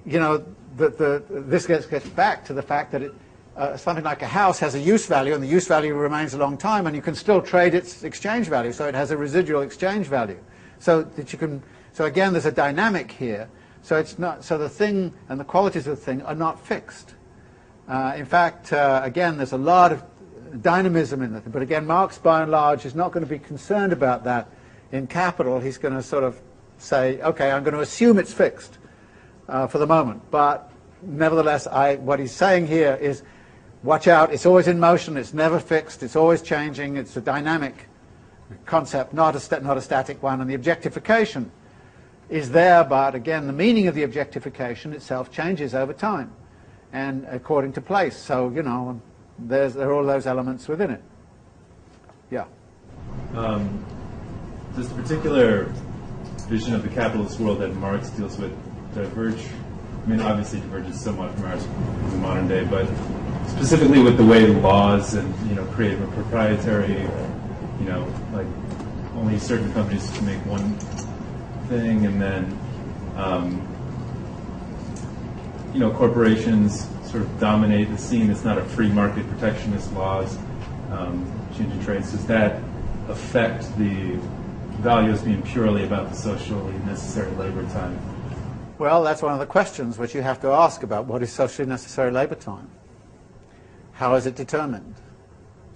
this gets back to the fact that something like a house has a use value, and the use value remains a long time, and you can still trade its exchange value, so it has a residual exchange value. So that you can, so again, there's a dynamic here. So it's not, so the thing and the qualities of the thing are not fixed. In fact, again, there's a lot of dynamism in it. But again, Marx, by and large, is not going to be concerned about that in Capital. He's going to sort of say, okay, I'm going to assume it's fixed for the moment. But nevertheless, what he's saying here is, watch out, it's always in motion, it's never fixed, it's always changing, it's a dynamic concept, not a static one, and the objectification is there, but again, the meaning of the objectification itself changes over time and according to place. So, there are all those elements within it. Yeah. Does the particular vision of the capitalist world that Marx deals with diverge? I mean, obviously diverges somewhat from ours in the modern day, but specifically with the way laws and, creative and proprietary, like only certain companies can make one thing, and then corporations sort of dominate the scene. It's not a free market, protectionist laws, changing trades. Does that affect the value as being purely about the socially necessary labor time? Well, that's one of the questions which you have to ask about what is socially necessary labor time. How is it determined?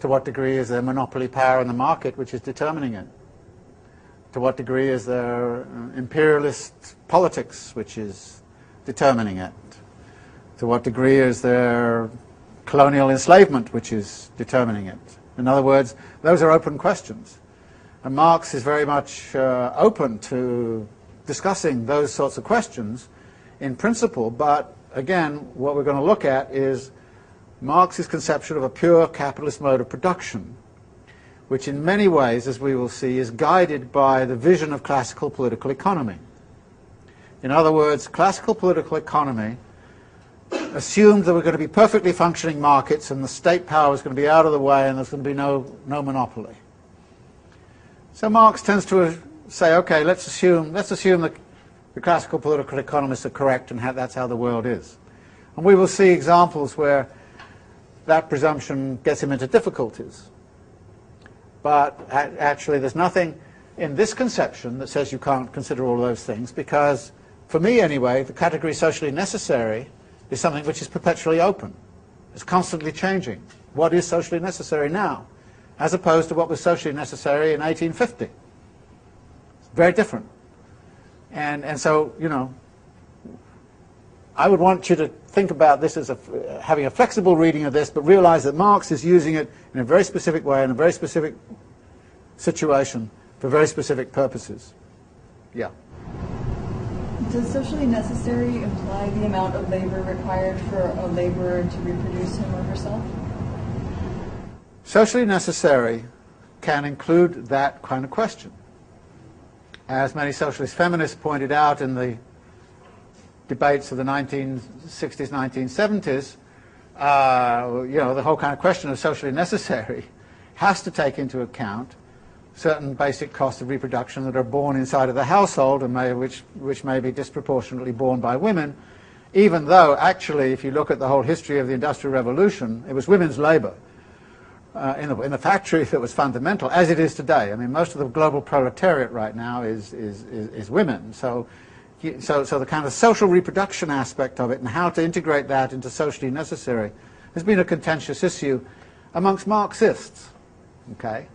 To what degree is there monopoly power in the market which is determining it? To what degree is there imperialist politics which is determining it? To what degree is there colonial enslavement which is determining it? In other words, those are open questions. And Marx is very much open to discussing those sorts of questions in principle, but again, what we're going to look at is Marx's conception of a pure capitalist mode of production, which in many ways, as we will see, is guided by the vision of classical political economy. In other words, classical political economy assumed there were going to be perfectly functioning markets and the state power was going to be out of the way and there's going to be no monopoly. So Marx tends to say, okay, let's assume that the classical political economists are correct and that's how the world is. And we will see examples where that presumption gets him into difficulties. But actually there's nothing in this conception that says you can't consider all those things, because, for me anyway, the category socially necessary is something which is perpetually open. It's constantly changing. What is socially necessary now, as opposed to what was socially necessary in 1850? It's very different. And so, you know, I would want you to think about this as having a flexible reading of this, but realize that Marx is using it in a very specific way, in a very specific situation, for very specific purposes. Yeah. Does socially necessary imply the amount of labor required for a laborer to reproduce him or herself? Socially necessary can include that kind of question. As many socialist feminists pointed out in the debates of the 1960s, 1970s, you know, the whole kind of question of socially necessary has to take into account certain basic costs of reproduction that are borne inside of the household and which may be disproportionately borne by women, even though actually, if you look at the whole history of the Industrial Revolution, it was women's labor in the factory that was fundamental, as it is today. I mean, most of the global proletariat right now is women. So the kind of social reproduction aspect of it and how to integrate that into socially necessary has been a contentious issue amongst Marxists. Okay?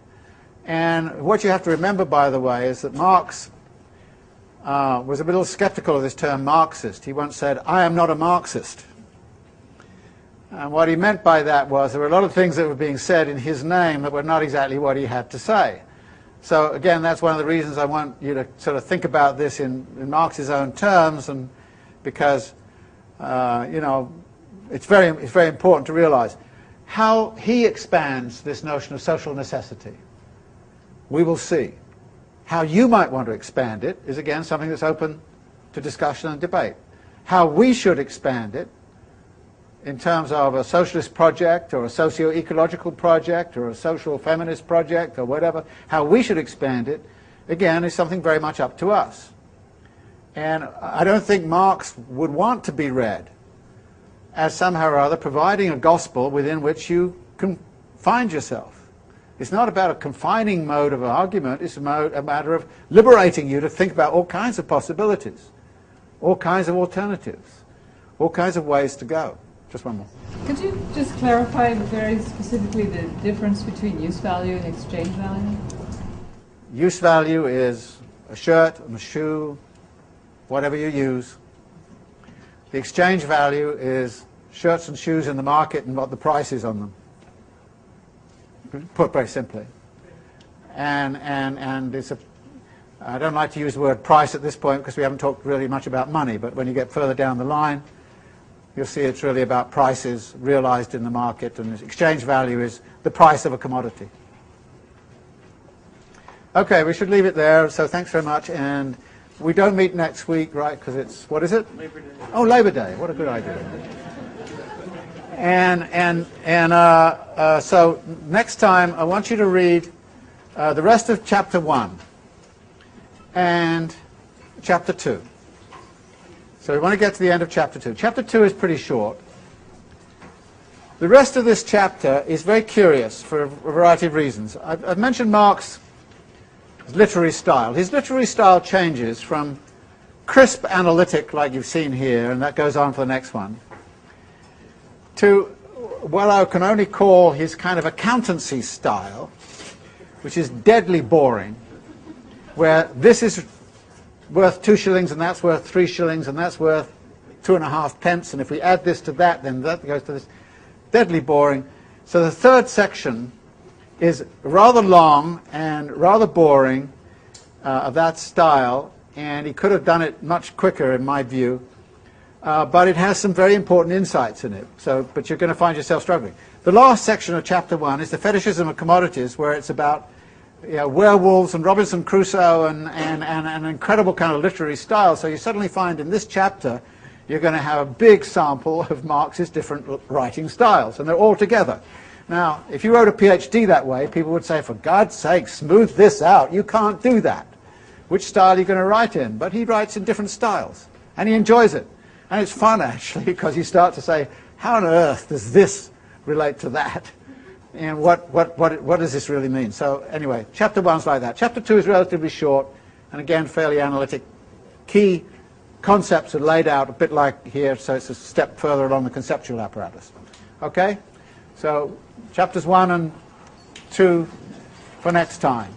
And what you have to remember, by the way, is that Marx was a little skeptical of this term Marxist. He once said, "I am not a Marxist." And what he meant by that was there were a lot of things that were being said in his name that were not exactly what he had to say. So again, that's one of the reasons I want you to sort of think about this in Marx's own terms, and because you know, it's very important to realize how he expands this notion of social necessity. We will see. How you might want to expand it is again something that's open to discussion and debate. How we should expand it in terms of a socialist project or a socio-ecological project or a social feminist project or whatever, how we should expand it, again, is something very much up to us. And I don't think Marx would want to be read as somehow or other providing a gospel within which you can find yourself. It's not about a confining mode of argument, it's a matter of liberating you to think about all kinds of possibilities, all kinds of alternatives, all kinds of ways to go. Just one more. Could you just clarify very specifically the difference between use value and exchange value? Use value is a shirt and a shoe, whatever you use. The exchange value is shirts and shoes in the market and what the price is on them, put very simply. And it's a, I don't like to use the word price at this point because we haven't talked really much about money, but when you get further down the line, you'll see it's really about prices realized in the market, and exchange value is the price of a commodity. Okay, we should leave it there, so thanks very much, and we don't meet next week, right, because it's, what is it? Labor Day. Oh, Labor Day, what a good idea. So next time I want you to read the rest of Chapter 1 and Chapter 2. So we want to get to the end of Chapter 2. Chapter 2 is pretty short. The rest of this chapter is very curious for a variety of reasons. I've mentioned Marx's literary style. His literary style changes from crisp analytic, like you've seen here, and that goes on for the next one, to what I can only call his kind of accountancy style, which is deadly boring, where this is worth 2 shillings and that's worth 3 shillings and that's worth 2.5 pence, and if we add this to that, then that goes to this. Deadly boring. So the third section is rather long and rather boring, of that style, and he could have done it much quicker in my view, but it has some very important insights in it. But you're going to find yourself struggling. The last section of chapter 1 is the fetishism of commodities, where it's about werewolves and Robinson Crusoe and an incredible kind of literary style. So you suddenly find in this chapter you're going to have a big sample of Marx's different writing styles, and they're all together. Now, if you wrote a PhD that way, people would say, for God's sake, smooth this out. You can't do that. Which style are you going to write in? But he writes in different styles, and he enjoys it. And it's fun, actually, because you start to say, how on earth does this relate to that? And what does this really mean? So anyway, chapter 1's like that. Chapter 2 is relatively short, and again, fairly analytic. Key concepts are laid out a bit like here, so it's a step further along the conceptual apparatus. Okay? So chapters 1 and 2 for next time.